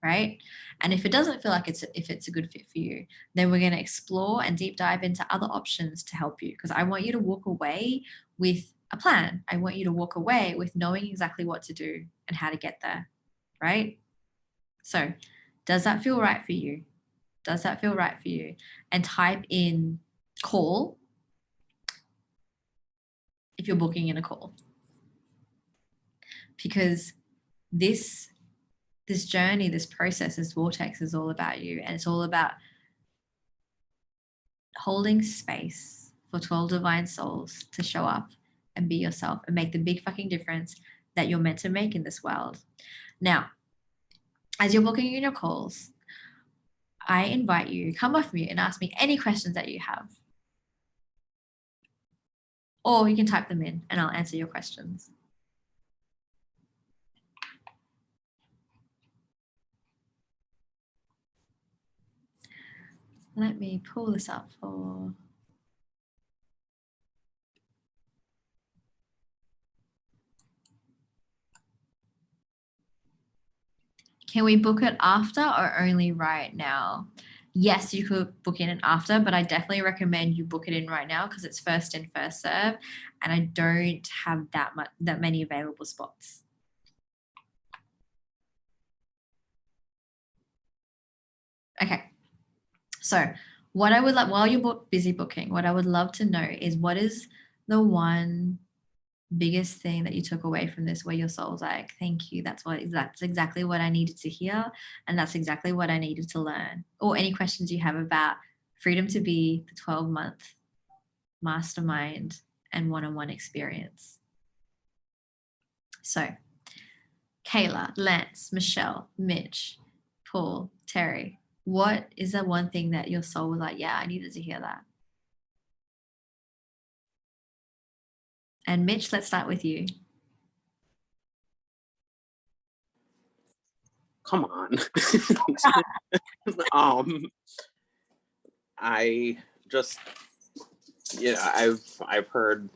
right? And if it doesn't feel like it's a good fit for you, then we're going to explore and deep dive into other options to help you, because I want you to walk away with a plan. I want you to walk away with knowing exactly what to do and how to get there, right? So does that feel right for you? Does that feel right for you? And type in call if you're booking in a call, because this journey, this process, this vortex is all about you, and it's all about holding space for 12 divine souls to show up and be yourself and make the big fucking difference that you're meant to make in this world. Now, as you're booking in your calls, I invite you, come off mute and ask me any questions that you have. Or you can type them in and I'll answer your questions. Let me pull this up for... Can we book it after or only right now? Yes, you could book in and after, but I definitely recommend you book it in right now because it's first in, first serve, and I don't have that many available spots. Okay, so what I would like, while you're busy booking, what I would love to know is, what is the one biggest thing that you took away from this where your soul's like, thank you, that's exactly what I needed to hear, and that's exactly what I needed to learn? Or any questions you have about Freedom to Be, the 12-month mastermind and one-on-one experience. So Kayla, Lance, Michelle, Mitch, Paul, Terry, what is the one thing that your soul was like, yeah, I needed to hear that? And Mitch, let's start with you. Come on. I just, I've heard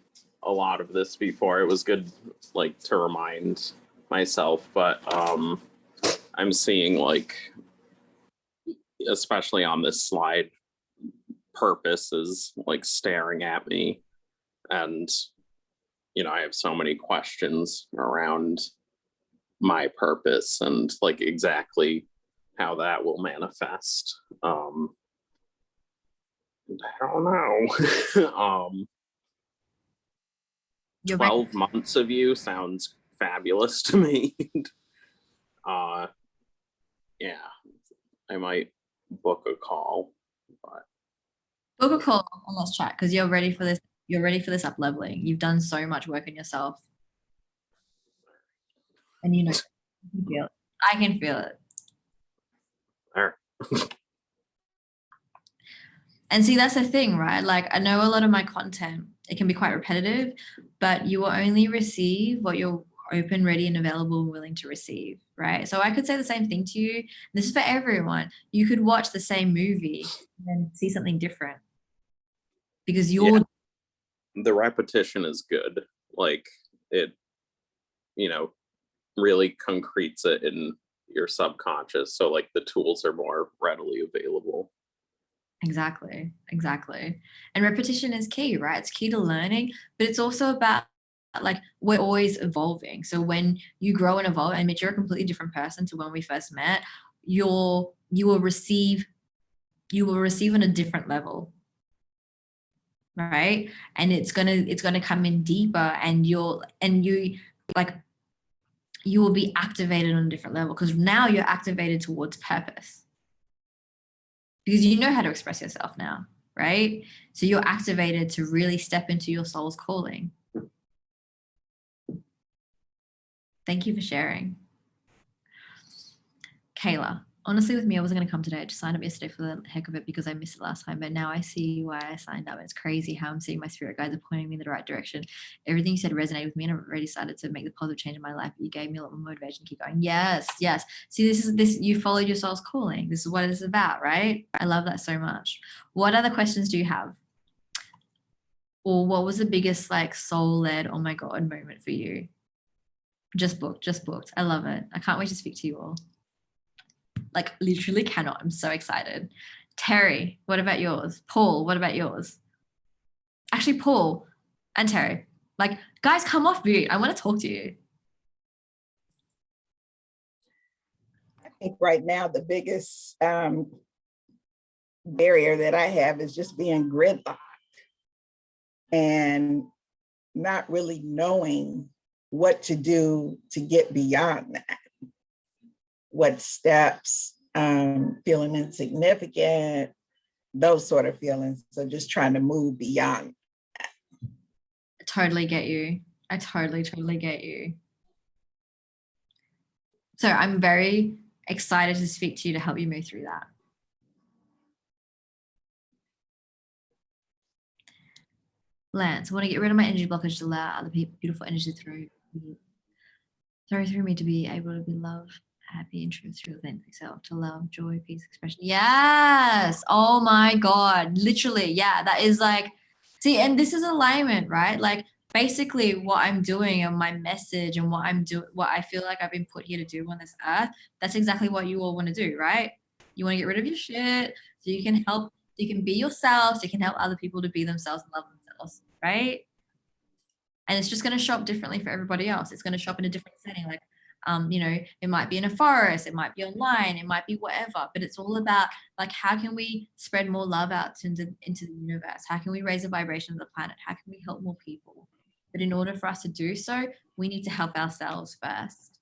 a lot of this before. It was good, like, to remind myself, but I'm seeing, like, especially on this slide, purpose is like staring at me, and I have so many questions around my purpose and like exactly how that will manifest. I don't know. 12 months of you sounds fabulous to me. Yeah, I might book a call. But book a call and let's chat, because you're ready for this. You're ready for this up leveling. You've done so much work on yourself, and you can feel it. I can feel it. All right. And see, that's the thing, right? Like, I know a lot of my content, it can be quite repetitive, but you will only receive what you're open, ready, and available and willing to receive, right? So I could say the same thing to you. This is for everyone. You could watch the same movie and see something different because you're... The repetition is good. Like, it, really concretes it in your subconscious. So like the tools are more readily available. Exactly. And repetition is key, right? It's key to learning, but it's also about, like, we're always evolving. So when you grow and evolve, and Mitch, you're a completely different person to when we first met, you will receive on a different level, right? And it's gonna come in deeper, and you will be activated on a different level, because now you're activated towards purpose. Because you know how to express yourself now, right? So you're activated to really step into your soul's calling. Thank you for sharing. Kayla, honestly, with me, I wasn't going to come today. I just signed up yesterday for the heck of it because I missed it last time. But now I see why I signed up. It's crazy how I'm seeing my spirit guides are pointing me in the right direction. Everything you said resonated with me, and I've already started to make the positive change in my life. You gave me a lot more motivation to keep going. Yes, yes. See, this. You followed your soul's calling. This is what it's about, right? I love that so much. What other questions do you have? Or what was the biggest like soul-led, oh my God, moment for you? Just booked. I love it. I can't wait to speak to you all. Like literally cannot. I'm so excited. Terry, what about yours? Paul, what about yours? Actually, Paul and Terry, like, guys, come off mute. I want to talk to you. I think right now the biggest barrier that I have is just being gridlocked and not really knowing what to do to get beyond that. What steps, feeling insignificant, those sort of feelings. So just trying to move beyond that. I totally get you. I totally get you. So I'm very excited to speak to you to help you move through that. Lance, I want to get rid of my energy blockage to allow other people, beautiful energy through me to be able to be loved, happy, and true through authentic self, to love, joy, peace, expression. Yes. Oh my God. Literally. Yeah. That is like, see, and this is alignment, right? Like basically what I'm doing and my message and what I'm doing, what I feel like I've been put here to do on this earth, that's exactly what you all want to do, right? You want to get rid of your shit so you can help, you can be yourself, so you can help other people to be themselves and love themselves, right? And it's just going to show up differently for everybody else. It's going to show up in a different setting. Like, you know, it might be in a forest, it might be online, it might be whatever, but it's all about like, how can we spread more love out into the universe? How can we raise the vibration of the planet? How can we help more people? But in order for us to do so, we need to help ourselves first.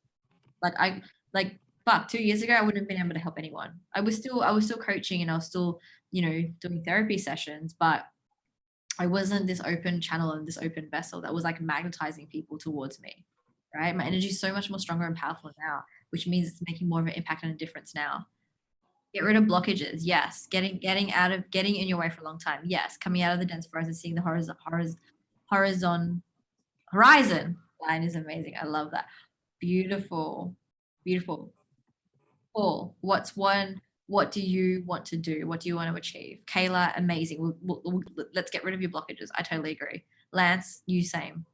Fuck, 2 years ago, I wouldn't have been able to help anyone. I was still coaching and I was still, you know, doing therapy sessions, but I wasn't this open channel and this open vessel that was like magnetizing people towards me, right? My energy is so much more stronger and powerful now, which means it's making more of an impact and a difference now. Get rid of blockages. Yes. Getting in your way for a long time. Yes. Coming out of the dense forest and seeing the horizon line is amazing. I love that. Beautiful. Paul, what do you want to do? What do you want to achieve? Kayla, amazing. Let's get rid of your blockages. I totally agree. Lance, you same.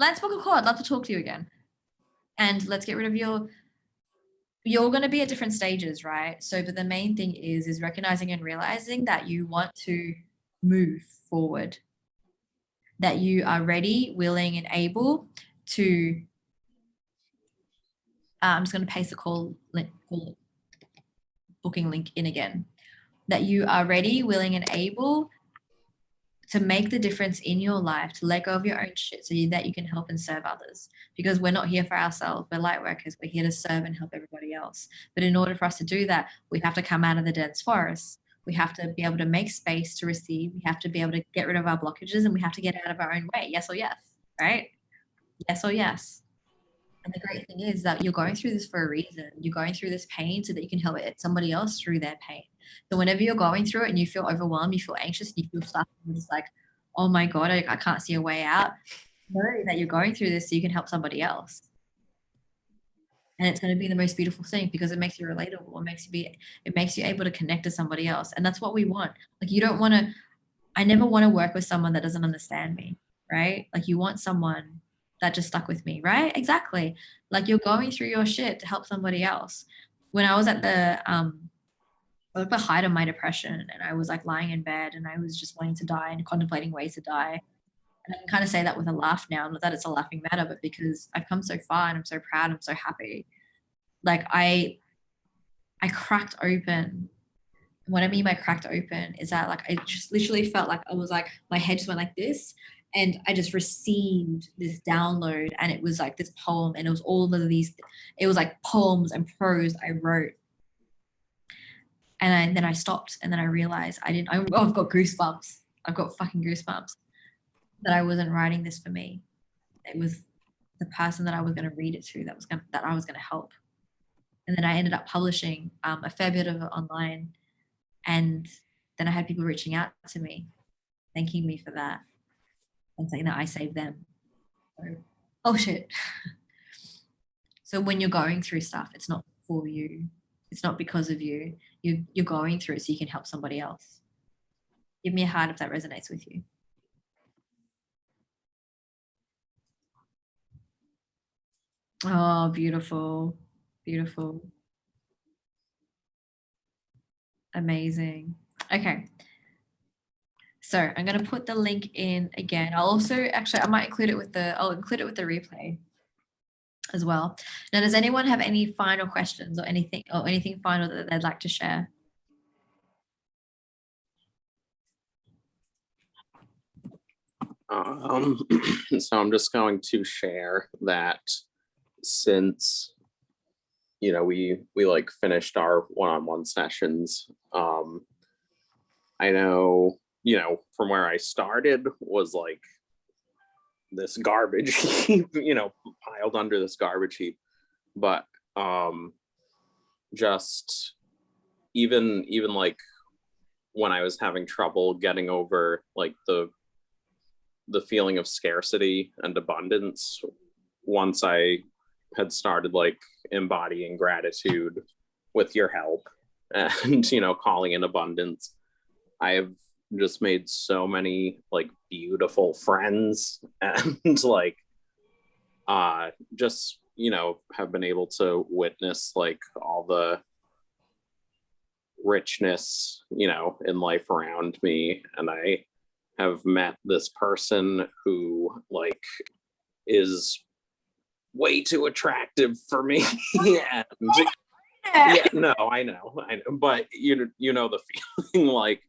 Lance, book a call. I'd love to talk to you again. And let's get rid of you're going to be at different stages, right? So, but the main thing is recognizing and realizing that you want to move forward, that you are ready, willing, and able to. I'm just going to paste the call booking link in again, that you are ready, willing, and able to make the difference in your life, to let go of your own shit so that you can help and serve others. Because we're not here for ourselves. We're light workers. We're here to serve and help everybody else. But in order for us to do that, we have to come out of the dense forest. We have to be able to make space to receive. We have to be able to get rid of our blockages, and we have to get out of our own way. Yes or yes, right? Yes or yes. And the great thing is that you're going through this for a reason. You're going through this pain so that you can help somebody else through their pain. So whenever you're going through it and you feel overwhelmed, you feel anxious, you feel stuck, and it's like, oh my God, I can't see a way out. Know that you're going through this so you can help somebody else. And it's going to be the most beautiful thing because it makes you relatable. It makes you able to connect to somebody else. And that's what we want. Like I never want to work with someone that doesn't understand me, right? Like you want someone that just stuck with me, right? Exactly. Like you're going through your shit to help somebody else. When I was at the height of my depression and I was like lying in bed and I was just wanting to die and contemplating ways to die. And I can kind of say that with a laugh now, not that it's a laughing matter, but because I've come so far and I'm so proud, I'm so happy. Like I cracked open. What I mean by cracked open is that like I just literally felt like I was like, my head just went like this. And I just received this download and it was like this poem and it was all of these, it was like poems and prose I wrote. And then I stopped and then I realized I've got goosebumps. I've got fucking goosebumps that I wasn't writing this for me. It was the person that I was going to read it to, that I was going to help. And then I ended up publishing a fair bit of it online. And then I had people reaching out to me, thanking me for that and saying that I saved them. So, oh shit. So when you're going through stuff, it's not for you. It's not because of you. You're going through it so you can help somebody else. Give me a heart if that resonates with you. Oh, beautiful. Beautiful. Amazing. Okay. So I'm going to put the link in again. I'll also, actually, I might include it with I'll include it with the replay as well. Now, does anyone have any final questions or anything final that they'd like to share? So I'm just going to share that since, you know, we like finished our one-on-one sessions. I know, you know, from where I started was like this garbage heap, you know, piled under this garbage heap. But just even like when I was having trouble getting over like the feeling of scarcity and abundance, once I had started like embodying gratitude with your help and, you know, calling in abundance, I've just made so many like beautiful friends and like just, you know, have been able to witness like all the richness, you know, in life around me. And I have met this person who like is way too attractive for me. And yeah, no, I know, but you know the feeling, like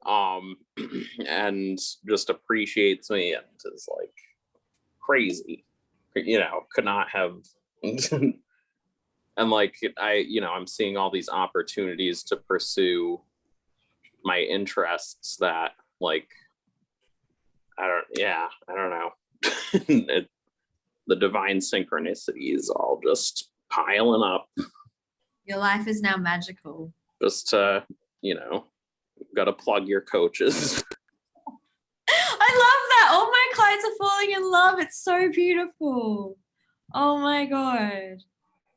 and just appreciates me and is like crazy, you know, could not have and like I'm seeing all these opportunities to pursue my interests that like I don't know. The divine synchronicities all just piling up. Your life is now magical. Just you know, gotta plug your coaches. I love that. All my clients are falling in love. It's so beautiful. Oh my God.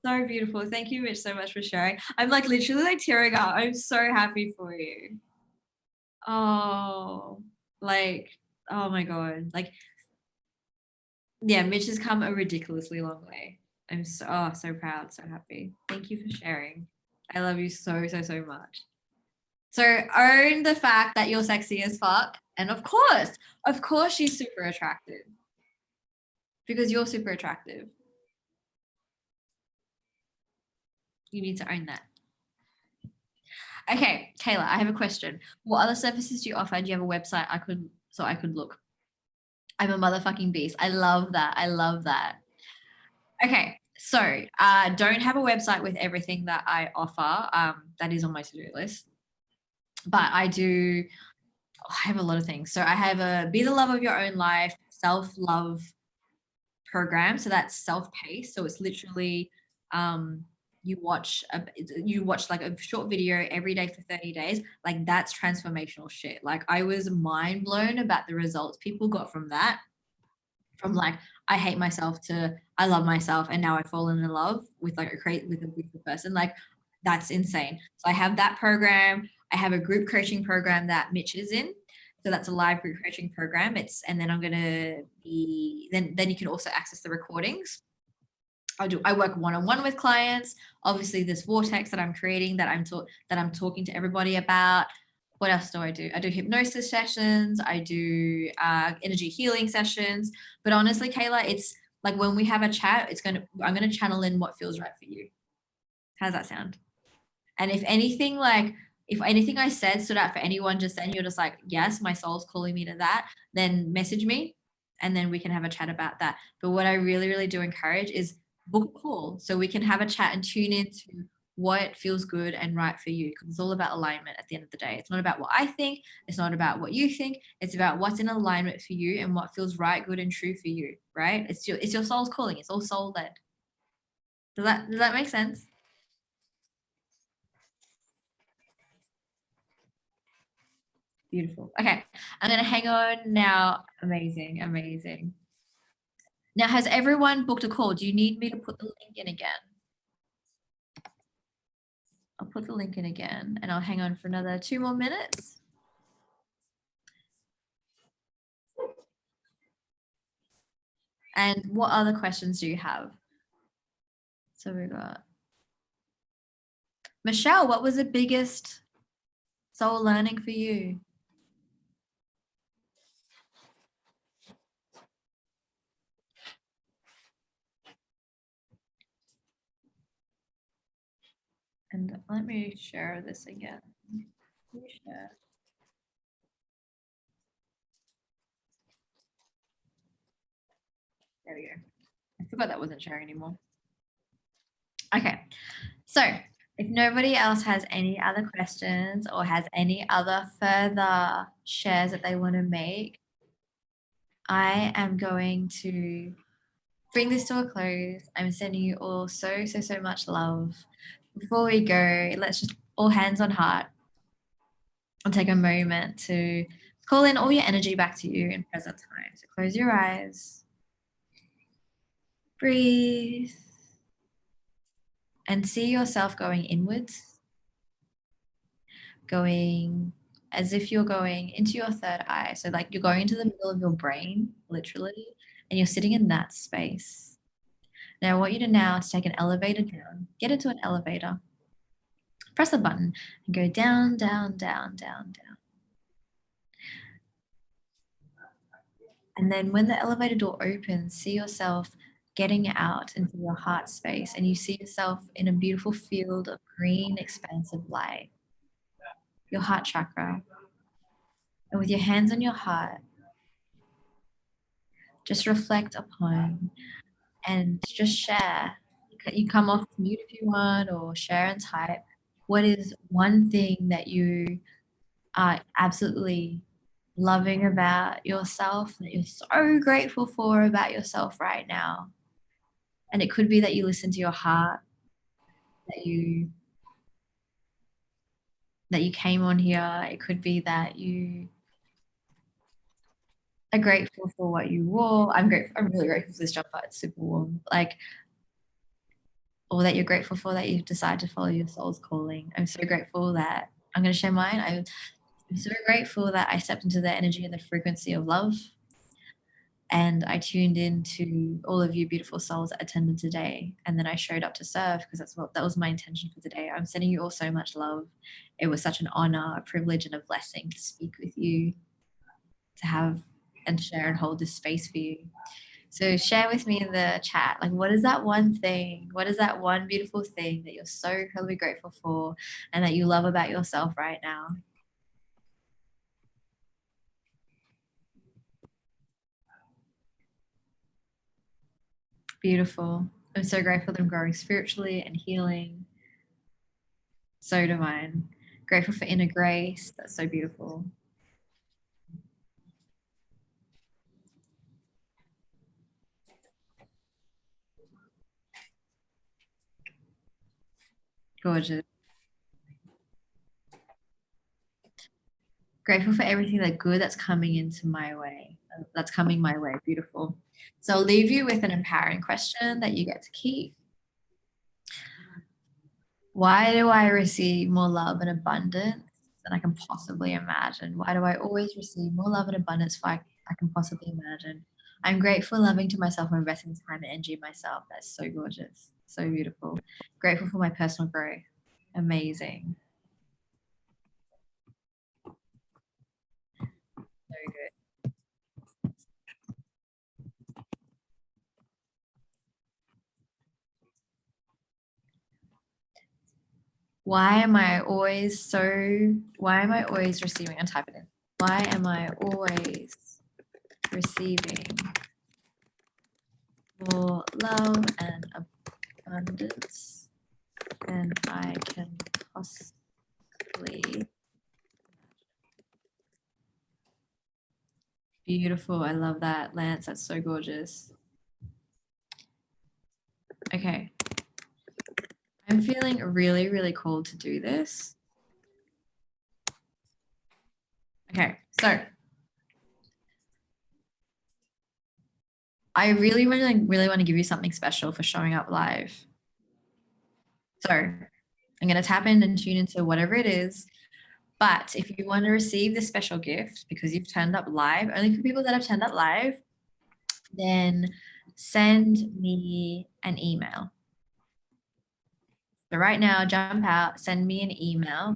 So beautiful. Thank you, Mitch, so much for sharing. I'm like literally like tearing up. I'm so happy for you. Oh, like, oh my God. Like, yeah, Mitch has come a ridiculously long way. I'm so proud, so happy. Thank you for sharing. I love you so much. So own the fact that you're sexy as fuck. And of course, she's super attractive. Because you're super attractive. You need to own that. Okay, Kayla, I have a question. What other services do you offer? Do you have a website I could look? I'm a motherfucking beast. I love that. Okay, so don't have a website with everything that I offer. That is on my to-do list. But I have a lot of things. So I have a Be the Love of Your Own Life self-love program. So that's self-paced. So it's literally you watch like a short video every day for 30 days. Like that's transformational shit. Like I was mind blown about the results people got from that. From like I hate myself to I love myself, and now I've fallen in love with like with a person. Like that's insane. So I have that program. I have a group coaching program that Mitch is in. So that's a live group coaching program. And then I'm gonna be then you can also access the recordings. I work one-on-one with clients. Obviously, this vortex that I'm creating that I'm talking to everybody about. What else do? I do hypnosis sessions. I do energy healing sessions. But honestly, Kayla, it's like when we have a chat, I'm gonna channel in what feels right for you. How does that sound? And if anything I said stood out for anyone just then, you're just like, yes, my soul's calling me to that, then message me and then we can have a chat about that. But what I really, really do encourage is book a call so we can have a chat and tune into what feels good and right for you, because it's all about alignment at the end of the day. It's not about what I think, it's not about what you think, it's about what's in alignment for you and what feels right, good, and true for you, right? It's your soul's calling. It's all soul led. Does that make sense? Beautiful. Okay, I'm gonna hang on now. Amazing, amazing. Now, has everyone booked a call? Do you need me to put the link in again? I'll put the link in again and I'll hang on for another 2 more minutes. And what other questions do you have? So we got Michelle, what was the biggest soul learning for you? And let me share this again. Let me share. There we go. I forgot that wasn't sharing anymore. Okay, so if nobody else has any other questions or has any other further shares that they want to make, I am going to bring this to a close. I'm sending you all so much love. Before we go, let's just all hands on heart and take a moment to call in all your energy back to you in present time. So close your eyes, breathe, and see yourself going inwards, going as if you're going into your third eye. So like you're going into the middle of your brain, literally, and you're sitting in that space. Now I want you to now take an elevator down, get into an elevator, press a button and go down, down, down, down, down. And then when the elevator door opens, see yourself getting out into your heart space, and you see yourself in a beautiful field of green, expansive light, your heart chakra. And with your hands on your heart, just reflect upon and just share. You come off mute if you want, or share and type. What is one thing that you are absolutely loving about yourself, that you're so grateful for about yourself right now? And it could be that you listen to your heart, that you came on here. It could be that you are grateful for what you wore. I'm really grateful for this jumper. It's super warm. Or that you're grateful for that you decide to follow your soul's calling. I'm so grateful that I'm going to share mine. I'm so grateful that I stepped into the energy and the frequency of love. And I tuned into all of you beautiful souls that attended today. And then I showed up to serve, because that was my intention for today. I'm sending you all so much love. It was such an honor, a privilege, and a blessing to speak with you, to have and share and hold this space for you. So share with me in the chat, what is that one thing? What is that one beautiful thing that you're so incredibly grateful for and that you love about yourself right now? Beautiful. I'm so grateful that I'm growing spiritually and healing. So divine. Grateful for inner grace. That's so beautiful. Gorgeous. Grateful for everything that good that's coming into my way. That's coming my way. Beautiful. So I'll leave you with an empowering question that you get to keep. Why do I receive more love and abundance than I can possibly imagine? Why do I always receive more love and abundance than I can possibly imagine? I'm grateful and loving to myself for investing time and energy in myself. That's so gorgeous. So beautiful. Grateful for my personal growth. Amazing. So good. Why am I always receiving? And type it in. Why am I always receiving more love and abundance than I can possibly. Beautiful. I love that, Lance. That's so gorgeous. Okay. I'm feeling really, really called to do this. Okay, so I really want to give you something special for showing up live. So I'm going to tap in and tune into whatever it is. But if you want to receive this special gift because you've turned up live, only for people that have turned up live, then send me an email. So right now, jump out, send me an email,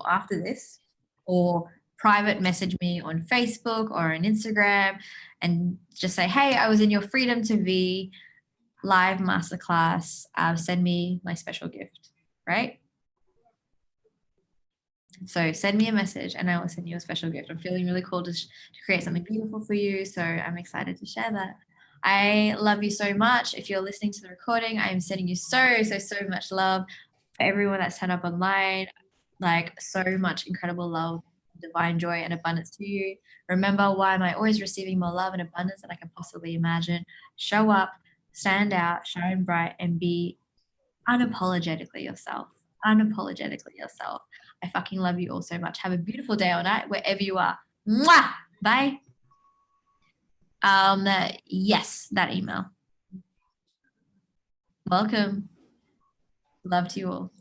after this, or private message me on Facebook or on Instagram and just say, hey, I was in your Freedom to Be live masterclass. Send me my special gift, right? So send me a message and I will send you a special gift. I'm feeling really cool to create something beautiful for you. So I'm excited to share that. I love you so much. If you're listening to the recording, I am sending you so much love. For everyone that's turned up online, so much incredible love, divine joy and abundance to you. Remember, why am I always receiving more love and abundance than I can possibly imagine? Show up, stand out, shine bright, and be unapologetically yourself. Unapologetically yourself. I fucking love you all so much. Have a beautiful day or night wherever you are. Mwah! Bye. Yes, that email. Welcome. Love to you all.